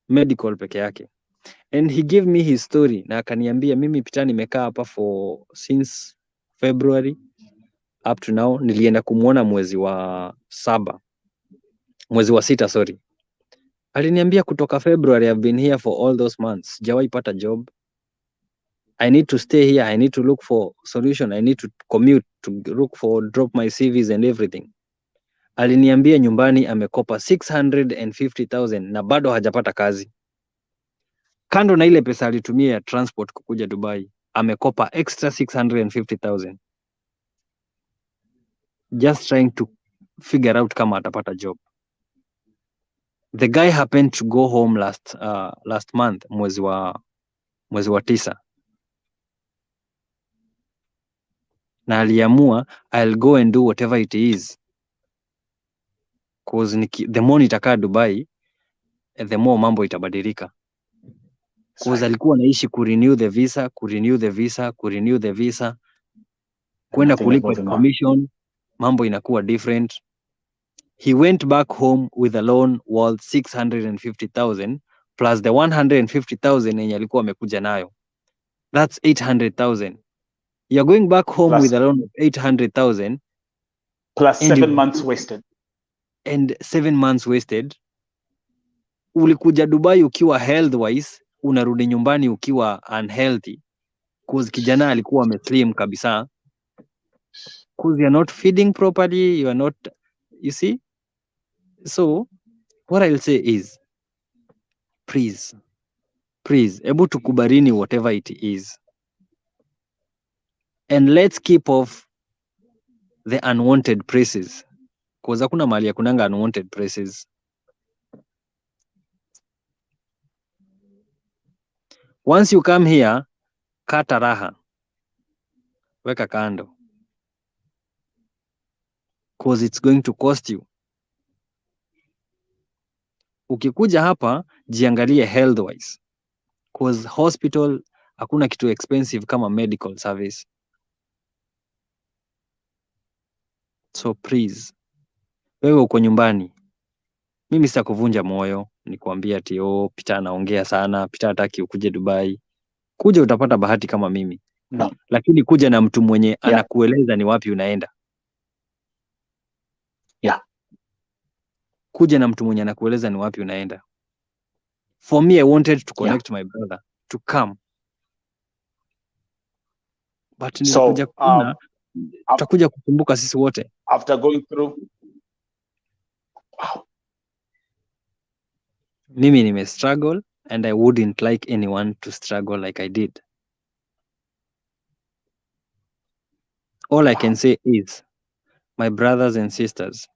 Medical peke yake. And he gave me his story na akaniambia, mimi Peter nimekaa hapa for since February up to now. Nilienda kumuona mwezi wa 6, sorry. Aliniambia kutoka February I've been here for all those months. Sijawahi pata job. I need to stay here. I need to look for solution. I need to commute to drop my CVs and everything. Aliniambia nyumbani amekopa 650,000 na bado hajapata kazi. Kando na ile pesa alitumia ya transport kukuja Dubai, amekopa extra 650,000. Just trying to figure out kama atapata job. The guy happened to go home last month, mwezi wa 9. Na aliamua I'll go and do whatever it is, cause the more nitakaa Dubai the more mambo itabadilika. Cause alikuwa anaishi kurenew the visa, kwenda kulipa commission, mambo inakuwa different. He went back home with a loan worth 650,000 plus the 150,000 yenye alikuwa amekuja nayo. That's 800,000. You're going back home plus, with a loan of 800,000 plus 7 months wasted. And 7 months wasted. Ulikuja Dubai ukiwa health wise, unarudi nyumbani ukiwa unhealthy. Cause kijana alikuwa ameslim kabisa. Cause you're not feeding properly, you are not, you see? So what I'll say is, please, able to kubarini whatever it is. And let's keep off the unwanted praises. Cause hakuna mahali ya kunanga unwanted praises. Once you come here, kata raha. weka kando, cause it's going to cost you. Ukikuja hapa jiangalie health wise, cause hospital hakuna kitu expensive kama medical service. So please, wewe uko nyumbani, mimi sitakuvunja moyo nikwambia ati Peter anaongea sana, Peter hataki ukuje Dubai. Kuja utapata bahati kama mimi. No. Lakini kuja na mtu mwenye anakueleza ni wapi unaenda. Yeah. Kuja na mtu mwenye anakueleza ni wapi unaenda. For me, I wanted to connect my brother to come. But nilikuja kuna tutakuja kukumbuka sisi wote. After going through, wow. Mimi nime struggle and I wouldn't like anyone to struggle like I did. All I can say is, my brothers and sisters,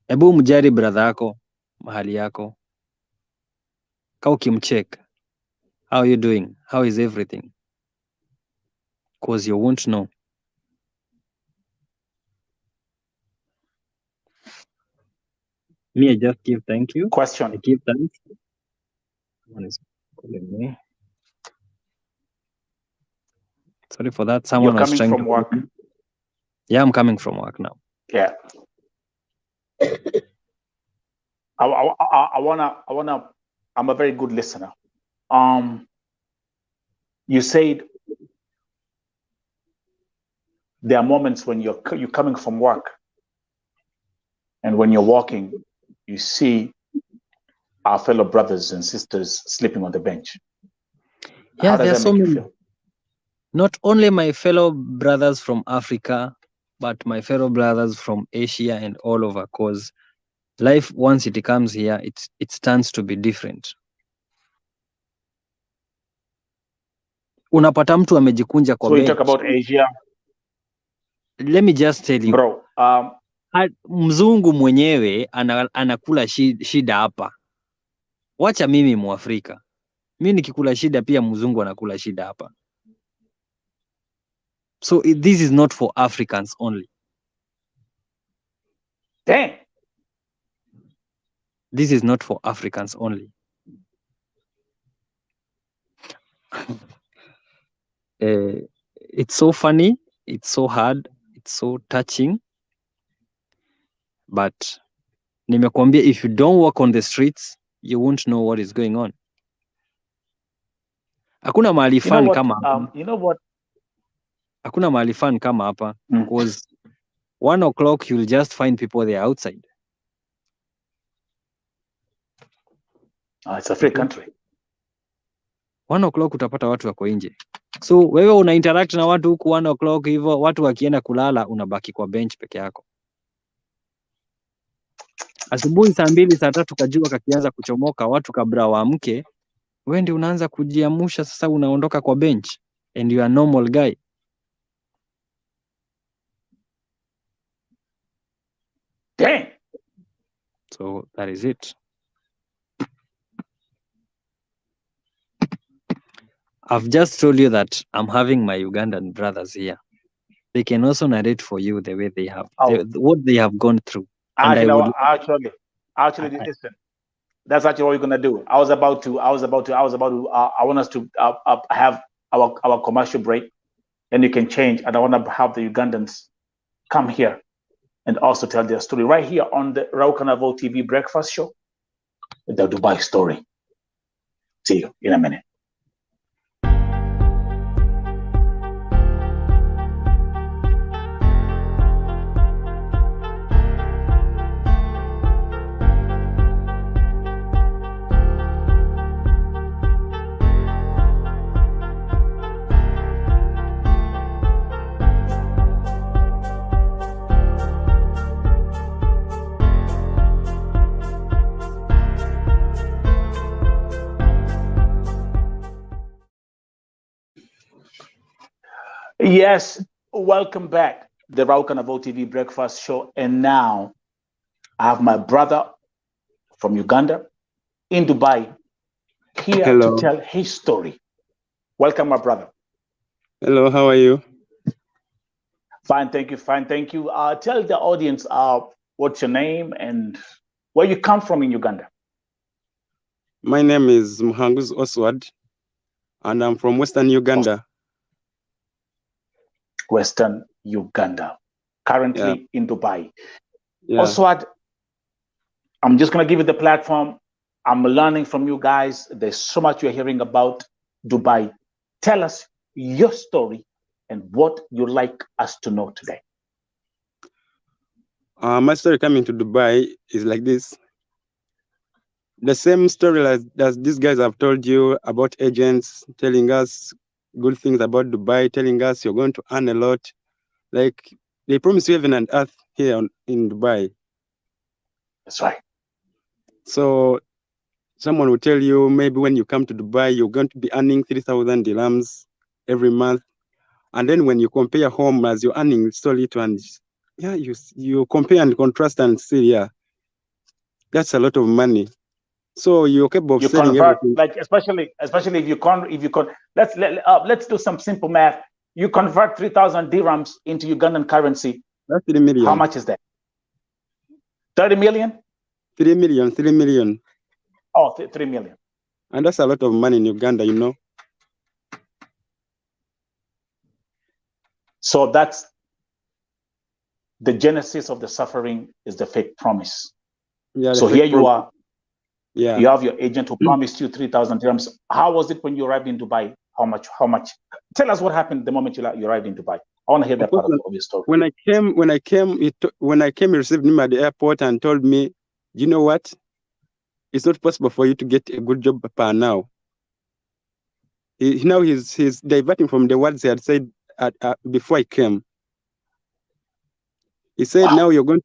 ebu mjari brother yako mahali yako. Ka ukimcheck, how are you doing? How is everything? Because you won't know. Me, I just give thank you. Question. I give thanks. Someone is calling me. Sorry for that. Someone You're was coming trying from to work. Yeah, I'm coming from work now. Yeah. I wanna. I'm a very good listener. You said there are moments when you're coming from work, and when you're walking, you see our fellow brothers and sisters sleeping on the bench. Yeah, how does that make you feel? Not only my fellow brothers from Africa, but my fellow brothers from Asia and all over, cause life, once it comes here, it stands to be different. Unapata mtu amejikunja kwa bench. So you talk about Asia. Let me just tell you. Bro, mzungu mwenyewe anakula shida hapa. Wacha mimi Muafrika. Mimi nikikula shida pia mzungu anakula shida hapa. So this is not for Africans only. Dang. This is not for Africans only. It's so funny, it's so hard, it's so touching. But nimekwambia, if you don't walk on the streets, you won't know what is going on. Hakuna mahali fun kama hapa. You know what? Hakuna mahali fun kama hapa, because 1 o'clock you'll just find people there outside. It's a free country. 1 o'clock utapata watu wako nje. So wewe una interact na watu huku 1 o'clock hivyo, watu wakienda kulala unabaki kwa bench peke yako. Asubuhi saa 2 saa 3 kajua kakianza kuchomoka, watu kabla waamke, wewe ndio unaanza kujiamusha sasa, unaondoka kwa bench and you are a normal guy. Dang. So that is it. I've just told you that I'm having my Ugandan brothers here. They can also narrate for you the way they have, what they have gone through. Actually, listen. That's actually what we're gonna do. I want us to have our commercial break, and you can change. And I want to have the Ugandans come here and also tell their story right here on the Raul Carnival TV breakfast show, the Dubai story. See you in a minute. Yes, welcome back, the Raul Carnival TV breakfast show. And now I have my brother from Uganda in Dubai here to tell his story. Welcome, my brother. Hello, how are you? Fine, thank you. Fine, thank you. Tell the audience what's your name and where you come from in Uganda. My name is Muhanguz Oswald, and I'm from Western Uganda. Western Uganda, currently in Dubai. Yeah. Oswald, I'm just going to give you the platform. I'm learning from you guys. There's so much you're hearing about Dubai. Tell us your story and what you'd like us to know today. My story coming to Dubai is like this. The same story as these guys have told you about agents telling us good things about Dubai, telling us you're going to earn a lot. Like they promise you heaven and earth here in Dubai. That's right. So someone will tell you maybe when you come to Dubai, you're going to be earning 3,000 dirhams every month. And then when you compare home as you're earning so little, and yeah, you compare and contrast and see, yeah, that's a lot of money. So you're capable of selling convert, everything. like especially if you let's do some simple math. You convert 3,000 dirhams into Ugandan currency. That's 3 million. How much is that? 30 million? 3 million, 3 million. Oh, 3 million. And that's a lot of money in Uganda, you know. So that's the genesis of the suffering, is the fake promise. Yeah. So here you are. Yeah. You have your agent who promised you 3,000 dirhams. How was it when you arrived in Dubai? How much? Tell us what happened the moment you arrived in Dubai. I want to hear that part of your story. When I came, he received me at the airport and told me, you know what? It's not possible for you to get a good job per now. Now he's diverting from the words he had said before I came. He said, wow, now you're going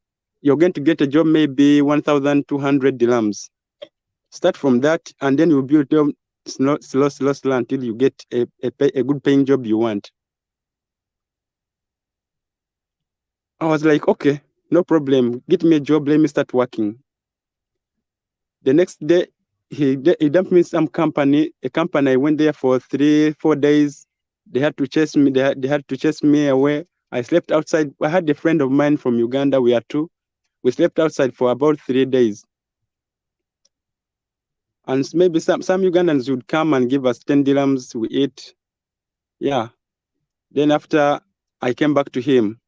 to get a job, maybe 1,200 dirhams. Start from that, and then you build them slow until you get a good paying job you want. I was like, okay, no problem. Get me a job. Let me start working. The next day, he dumped me some company. A company. I went there for 3-4 days. They had to chase me. They had to chase me away. I slept outside. I had a friend of mine from Uganda. We slept outside for about 3 days. And maybe some Ugandans would come and give us 10 dirhams. We eat. Yeah. Then after I came back to him,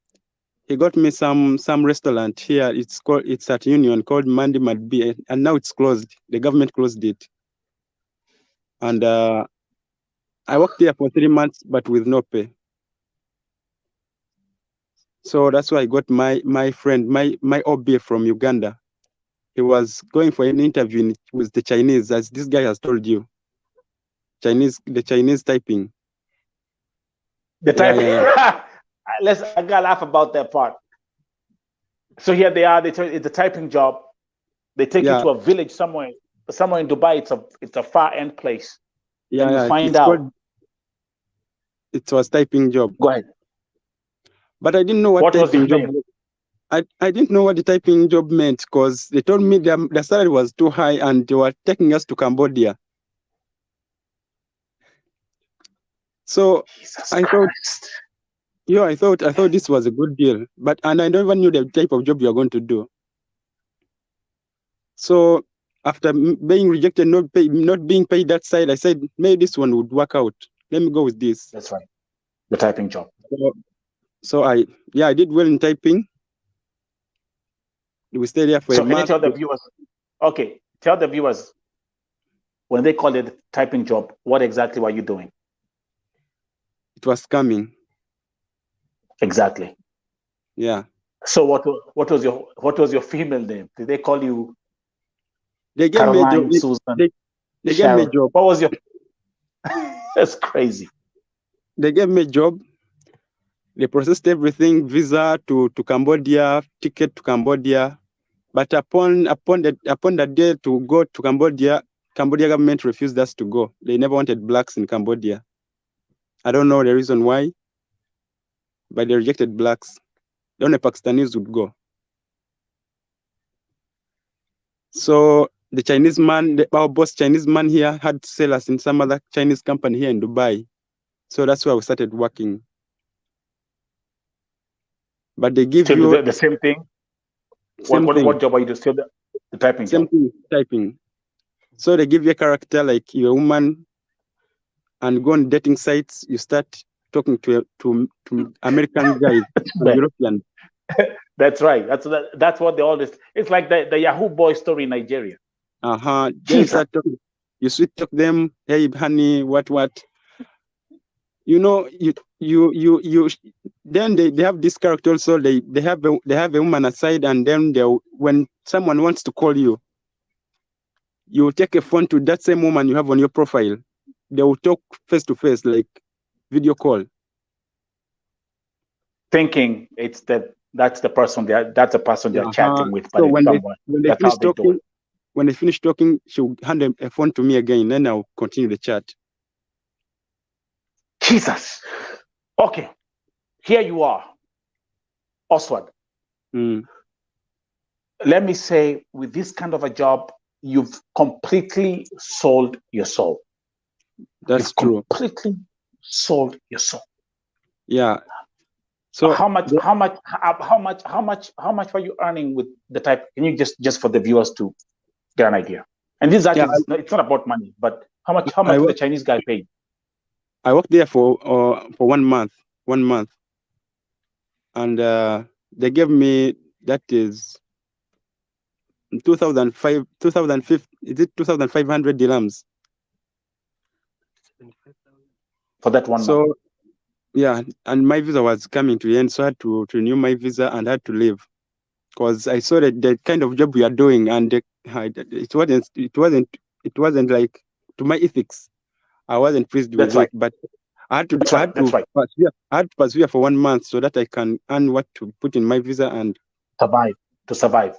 he got me some restaurant here. It's at Union called Mandi Madbi, and now it's closed. The government closed it. And I worked there for 3 months, but with no pay. So that's why I got my friend, my OB from Uganda. He was going for an interview with the Chinese, as this guy has told you. The Chinese typing. The typing. Yeah. I gotta laugh about that part. So here they are. It's a typing job. They take you to a village somewhere in Dubai. It's a far end place. Yeah, and you find out. It was typing job. Go ahead. But I didn't know what typing job. I didn't know what the typing job meant, because they told me the salary was too high and they were taking us to Cambodia. So Jesus I thought this was a good deal, and I never knew the type of job you are going to do. So after being rejected, not being paid that side, I said maybe this one would work out. Let me go with this. That's right, the typing job. So I did well in typing. We stayed there for a month. So can you tell the viewers? Okay, tell the viewers, when they called it typing job, what exactly were you doing? It was scamming. Exactly. Yeah. So what was your female name? Did they call you? They gave Caroline, me a job. Susan, they gave me a job. What was your? That's crazy. They gave me a job. They processed everything: visa to Cambodia, ticket to Cambodia. But upon the day to go to Cambodia government refused us to go. They never wanted blacks in Cambodia. I don't know the reason why, but they rejected blacks. Only Pakistanis would go. So the Chinese man, our boss Chinese man here, had to sell us in some other Chinese company here in Dubai. So that's why we started working. But they give still you the same thing. same thing. What job are you doing? Still the typing Same job. thing, typing. So they give you a character like you're a woman, and go on dating sites. You start talking to American guys or Right. European. That's right. That's what they always. It's like the Yahoo boy story in Nigeria. Then you Jesus. start talking. You sweet talk them. Hey, honey, what? You know, you. Then they have this character also. They have a woman aside, and then when someone wants to call you, you take a phone to that same woman you have on your profile. They will talk face to face, like video call. Thinking that's the person they're chatting with, but So it's when someone. they That's finish how they do talking, it. when they finish talking, she'll hand a phone to me again. Then I'll continue the chat. Jesus. Okay. Here you are, Oswald. Let me say, with this kind of a job, you've completely sold your soul. That's true. Completely sold your soul. Yeah. So how much were you earning with the type? Can you just for the viewers to get an idea? And this actually it's not about money, but how much did the Chinese guy pay? I worked there for 1 month. 1 month. And they gave me, that is 2005, is it 2,500 dirhams? For that 1 month. Yeah, and my visa was coming to the end, so I had to renew my visa and had to leave, because I saw that the kind of job we are doing, and it wasn't like to my ethics. I wasn't pleased with it, but I had to persevere for 1 month so that I can earn what to put in my visa and survive.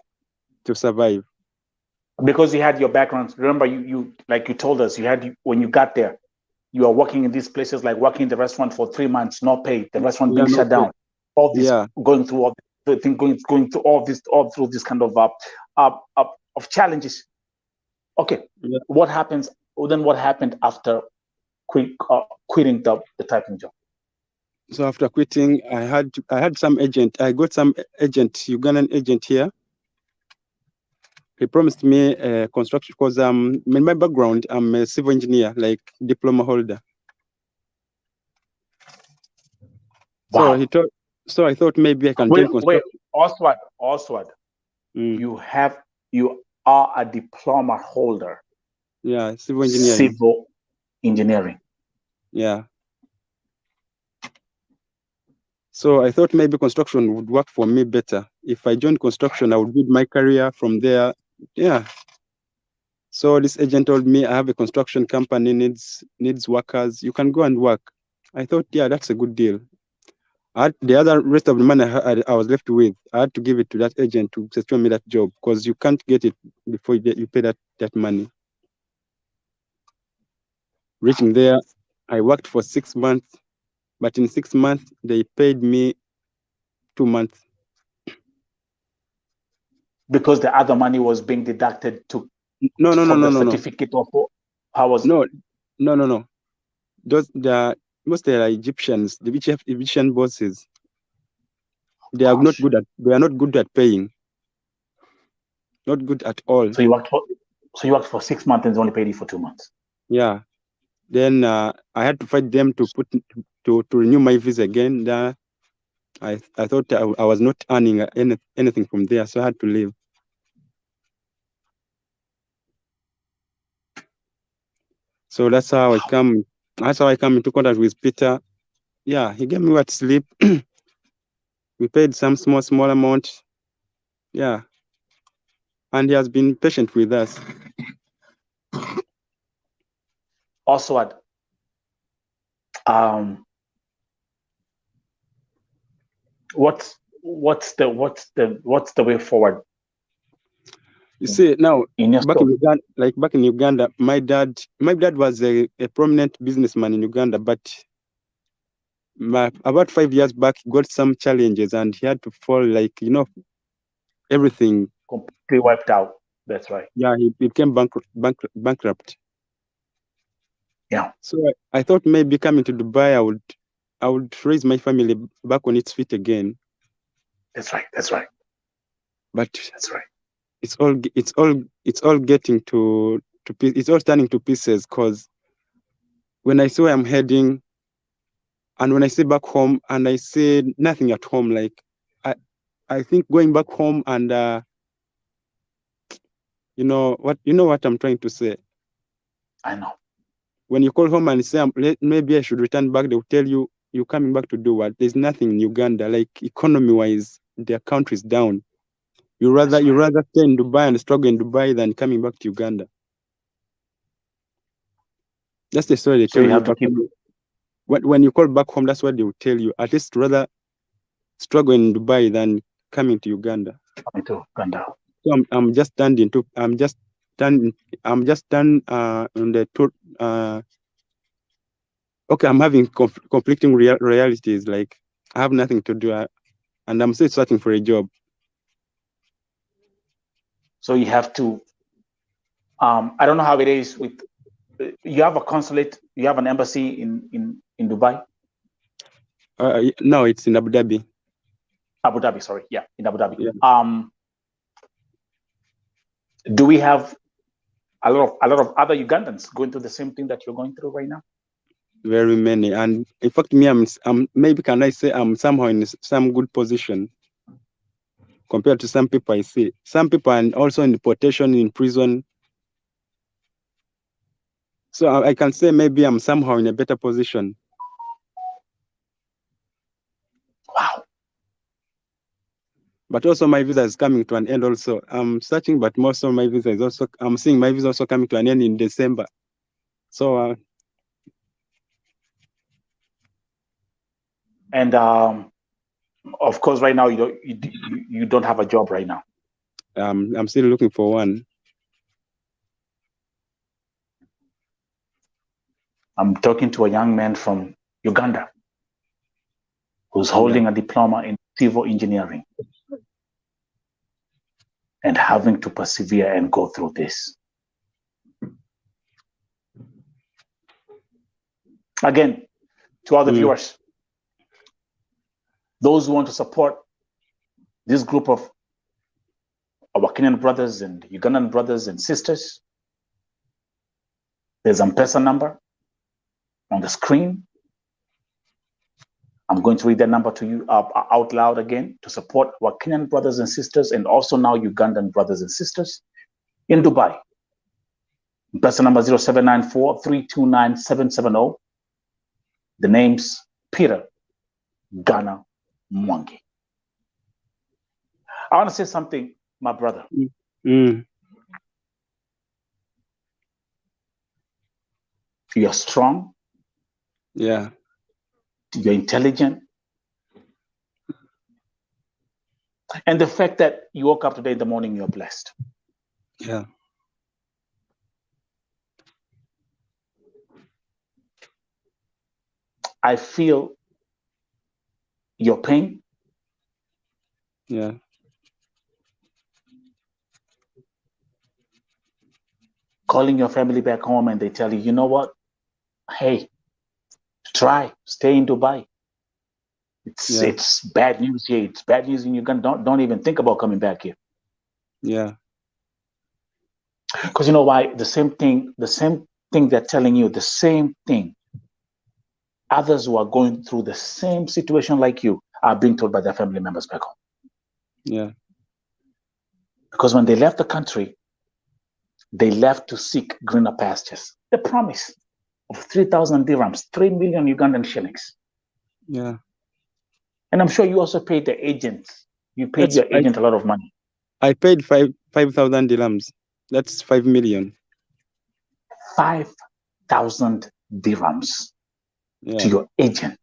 Because you had your background. Remember, you like you told us, when you got there, you are working in these places, like working in the restaurant for 3 months, not paid, the restaurant being shut down. All this going through all the thing, going through all through this kind of challenges. Okay. Yeah. What happened after quitting the typing job? So after quitting, I had some agent. I got some Ugandan agent here. He promised me construction, because in my background, I'm a civil engineer, like diploma holder. Wow. So I thought maybe I can join construction. Wait, Oswald. You are a diploma holder. Yeah, civil engineering. Civil engineering. Yeah. So I thought maybe construction would work for me better. If I joined construction, I would build my career from there. Yeah. So this agent told me, I have a construction company, needs workers. You can go and work. I thought, yeah, that's a good deal. The rest of the money I was left with, I had to give it to that agent to secure me that job, because you can't get it before you pay that money. Reaching there, I worked for 6 months, but in 6 months, they paid me 2 months. Because the other money was being deducted to no certificate of how was no. Those most are Egyptians, the Egyptian bosses. They are not good at paying. Not good at all. So you worked for 6 months and only paid you for 2 months. Yeah. Then I had to fight them to renew my visa again. I thought I was not earning anything from there, so I had to leave. So that's how I come into contact with Peter. Yeah, he gave me what to sleep. We paid some small amount. Yeah. And he has been patient with us. Oswald, what's the way forward? You see, now back in Uganda, my dad was a prominent businessman in Uganda, but about 5 years back, he got some challenges and he had to fall, everything completely wiped out. That's right. Yeah, he became bankrupt. Yeah. So I thought maybe coming to Dubai, I would raise my family back on its feet again. That's right. That's right. But that's right. It's all getting to it's all turning to pieces, because when I see where I'm heading, and when I see back home, and I see nothing at home, like I think going back home and you know what I'm trying to say. I know. When you call home and say maybe I should return back, they'll tell you, you're coming back to do what? There's nothing in Uganda. Like, economy-wise, their country's down. You rather stay in Dubai and struggle in Dubai than coming back to Uganda. That's the story they So tell you you have to keep. When you call back home, that's what they will tell you. At least rather struggle in Dubai than coming to Uganda. Coming to Uganda. So I'm just done on the tour. Okay, I'm having conflicting realities. Like, I have nothing to do, and I'm still searching for a job. So you have to. I don't know how it is with. You have a consulate. You have an embassy in Dubai. No, it's in Abu Dhabi. Abu Dhabi, sorry, yeah, in Abu Dhabi. Yeah. Do we have a lot of other Ugandans going through the same thing that you're going through right now? Very many, and in fact, me, I'm maybe can I say I'm somehow in some good position compared to some people I see. Some people are also in deportation, in prison. So I can say maybe I'm somehow in a better position. Wow. But also my visa is coming to an end also. I'm searching, but most of my visa is also, I'm seeing my visa also coming to an end in December. So. And of course, right now you don't have a job right now. I'm still looking for one. I'm talking to a young man from Uganda who's holding a diploma in civil engineering and having to persevere and go through this. Again, to all the viewers, those who want to support this group of our Kenyan brothers and Ugandan brothers and sisters, there's an M-Pesa number on the screen. I'm going to read that number to you out loud again to support our Kenyan brothers and sisters, and also now Ugandan brothers and sisters in Dubai. M-Pesa number 0794-329-770. The name's Peter Ghana Mwangi. I want to say something, my brother. You're strong. Yeah. You're intelligent. And the fact that you woke up today in the morning, you're blessed. Yeah. I feel your pain. Yeah. Calling your family back home and they tell you, you know what? Hey, try, stay in Dubai. It's bad news here. It's bad news in Uganda. Don't even think about coming back here. Yeah. Because you know why? The same thing they're telling you, the same thing. Others who are going through the same situation like you are being told by their family members back home. Yeah. Because when they left the country, they left to seek greener pastures. The promise of 3,000 dirhams, 3 million Ugandan shillings. Yeah. And I'm sure you also paid the agent. You paid your agent a lot of money. I paid 5,000 dirhams. That's 5 million. 5,000 dirhams to your agent.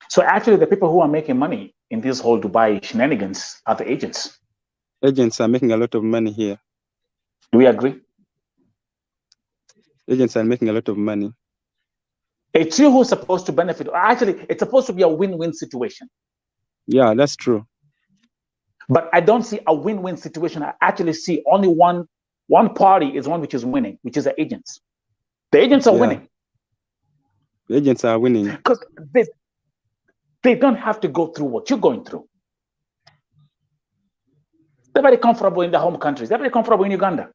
So actually, the people who are making money in this whole Dubai shenanigans are the agents. Agents are making a lot of money here. Do we agree? Agents are making a lot of money. It's you who's supposed to benefit. Actually, it's supposed to be a win-win situation. Yeah, that's true. But I don't see a win-win situation. I actually see only one party is one which is winning, which is the agents. The agents are winning. The agents are winning. Because they don't have to go through what you're going through. They're very comfortable in their home countries. They're very comfortable in Uganda.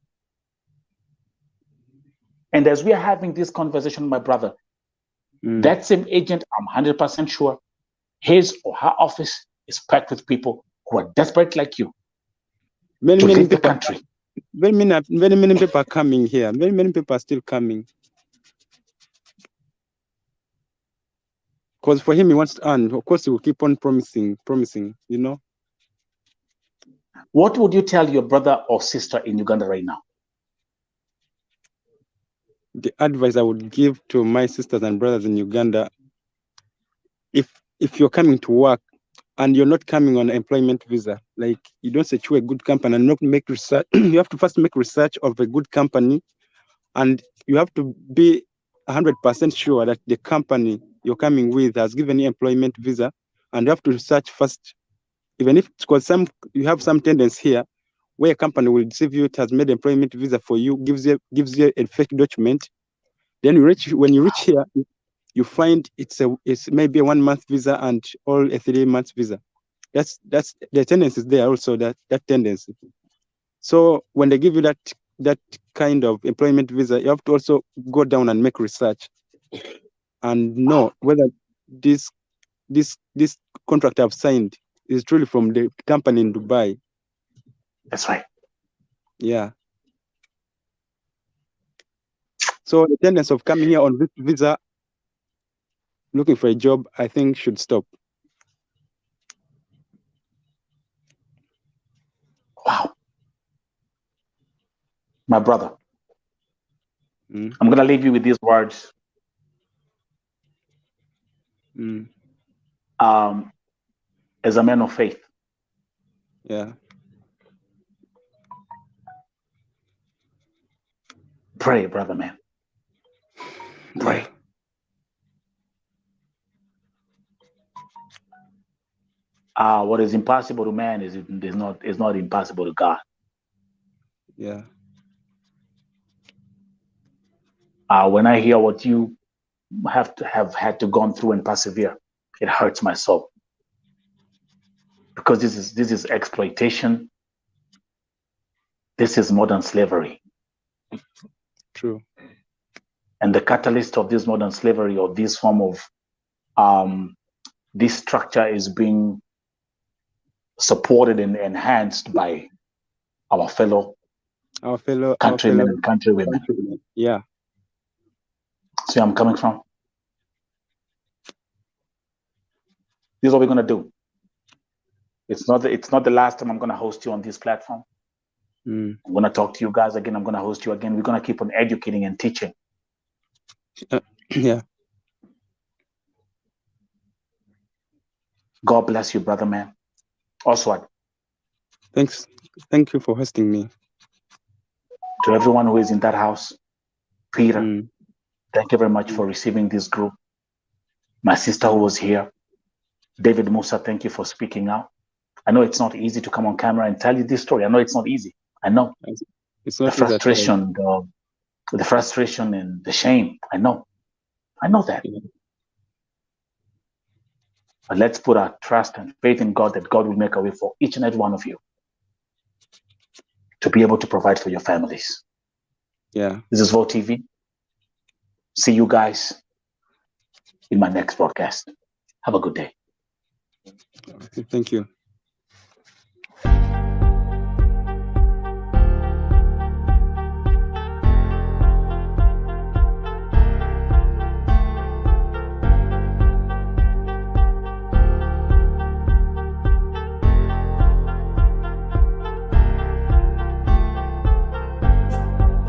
And as we are having this conversation, my brother, that same agent, I'm 100% sure, his or her office is packed with people who are desperate like you to leave the country. Very many people are coming here. Very many people are still coming. Because for him, he wants to earn. Of course, he will keep on promising, you know. What would you tell your brother or sister in Uganda right now? The advice I would give to my sisters and brothers in Uganda, if you're coming to work and you're not coming on an employment visa, like you don't secure a good company and not make research, you have to first make research of a good company, and you have to be 100% sure that the company you're coming with has given you employment visa, and you have to research first, even if because you have some tendency here where a company will deceive you, it has made employment visa for you, gives you a fake document. Then when you reach here, you find it's maybe a 1 month visa and all a 3 months visa. That's the tendency is there also, that tendency. So when they give you that kind of employment visa, you have to also go down and make research and know whether this contract I've signed is truly from the company in Dubai. That's right. Yeah. So the tendency of coming here on this visa, looking for a job, I think should stop. Wow. My brother, I'm going to leave you with these words. As a man of faith. Yeah. Pray, brother man. Pray. What is impossible to man is not impossible to God. Yeah. When I hear what you have had to gone through and persevere, it hurts my soul. Because this is exploitation. This is modern slavery. True. And the catalyst of this modern slavery, or this form of this structure, is being supported and enhanced by our fellow countrymen and countrywomen. Yeah. See where I'm coming from? This is what we're gonna do. It's not the last time I'm gonna host you on this platform. I'm gonna talk to you guys again. I'm gonna host you again. We're gonna keep on educating and teaching. Yeah. God bless you, brother man. Oswald. Thanks. Thank you for hosting me. To everyone who is in that house, Peter, thank you very much for receiving this group. My sister who was here, David Musa, thank you for speaking out. I know it's not easy to come on camera and tell you this story. I know it's not easy. I know. It's not the frustration, the frustration and the shame. I know that. But let's put our trust and faith in God, that God will make a way for each and every one of you to be able to provide for your families. Yeah. This is Vote TV. See you guys in my next broadcast. Have a good day. Thank you.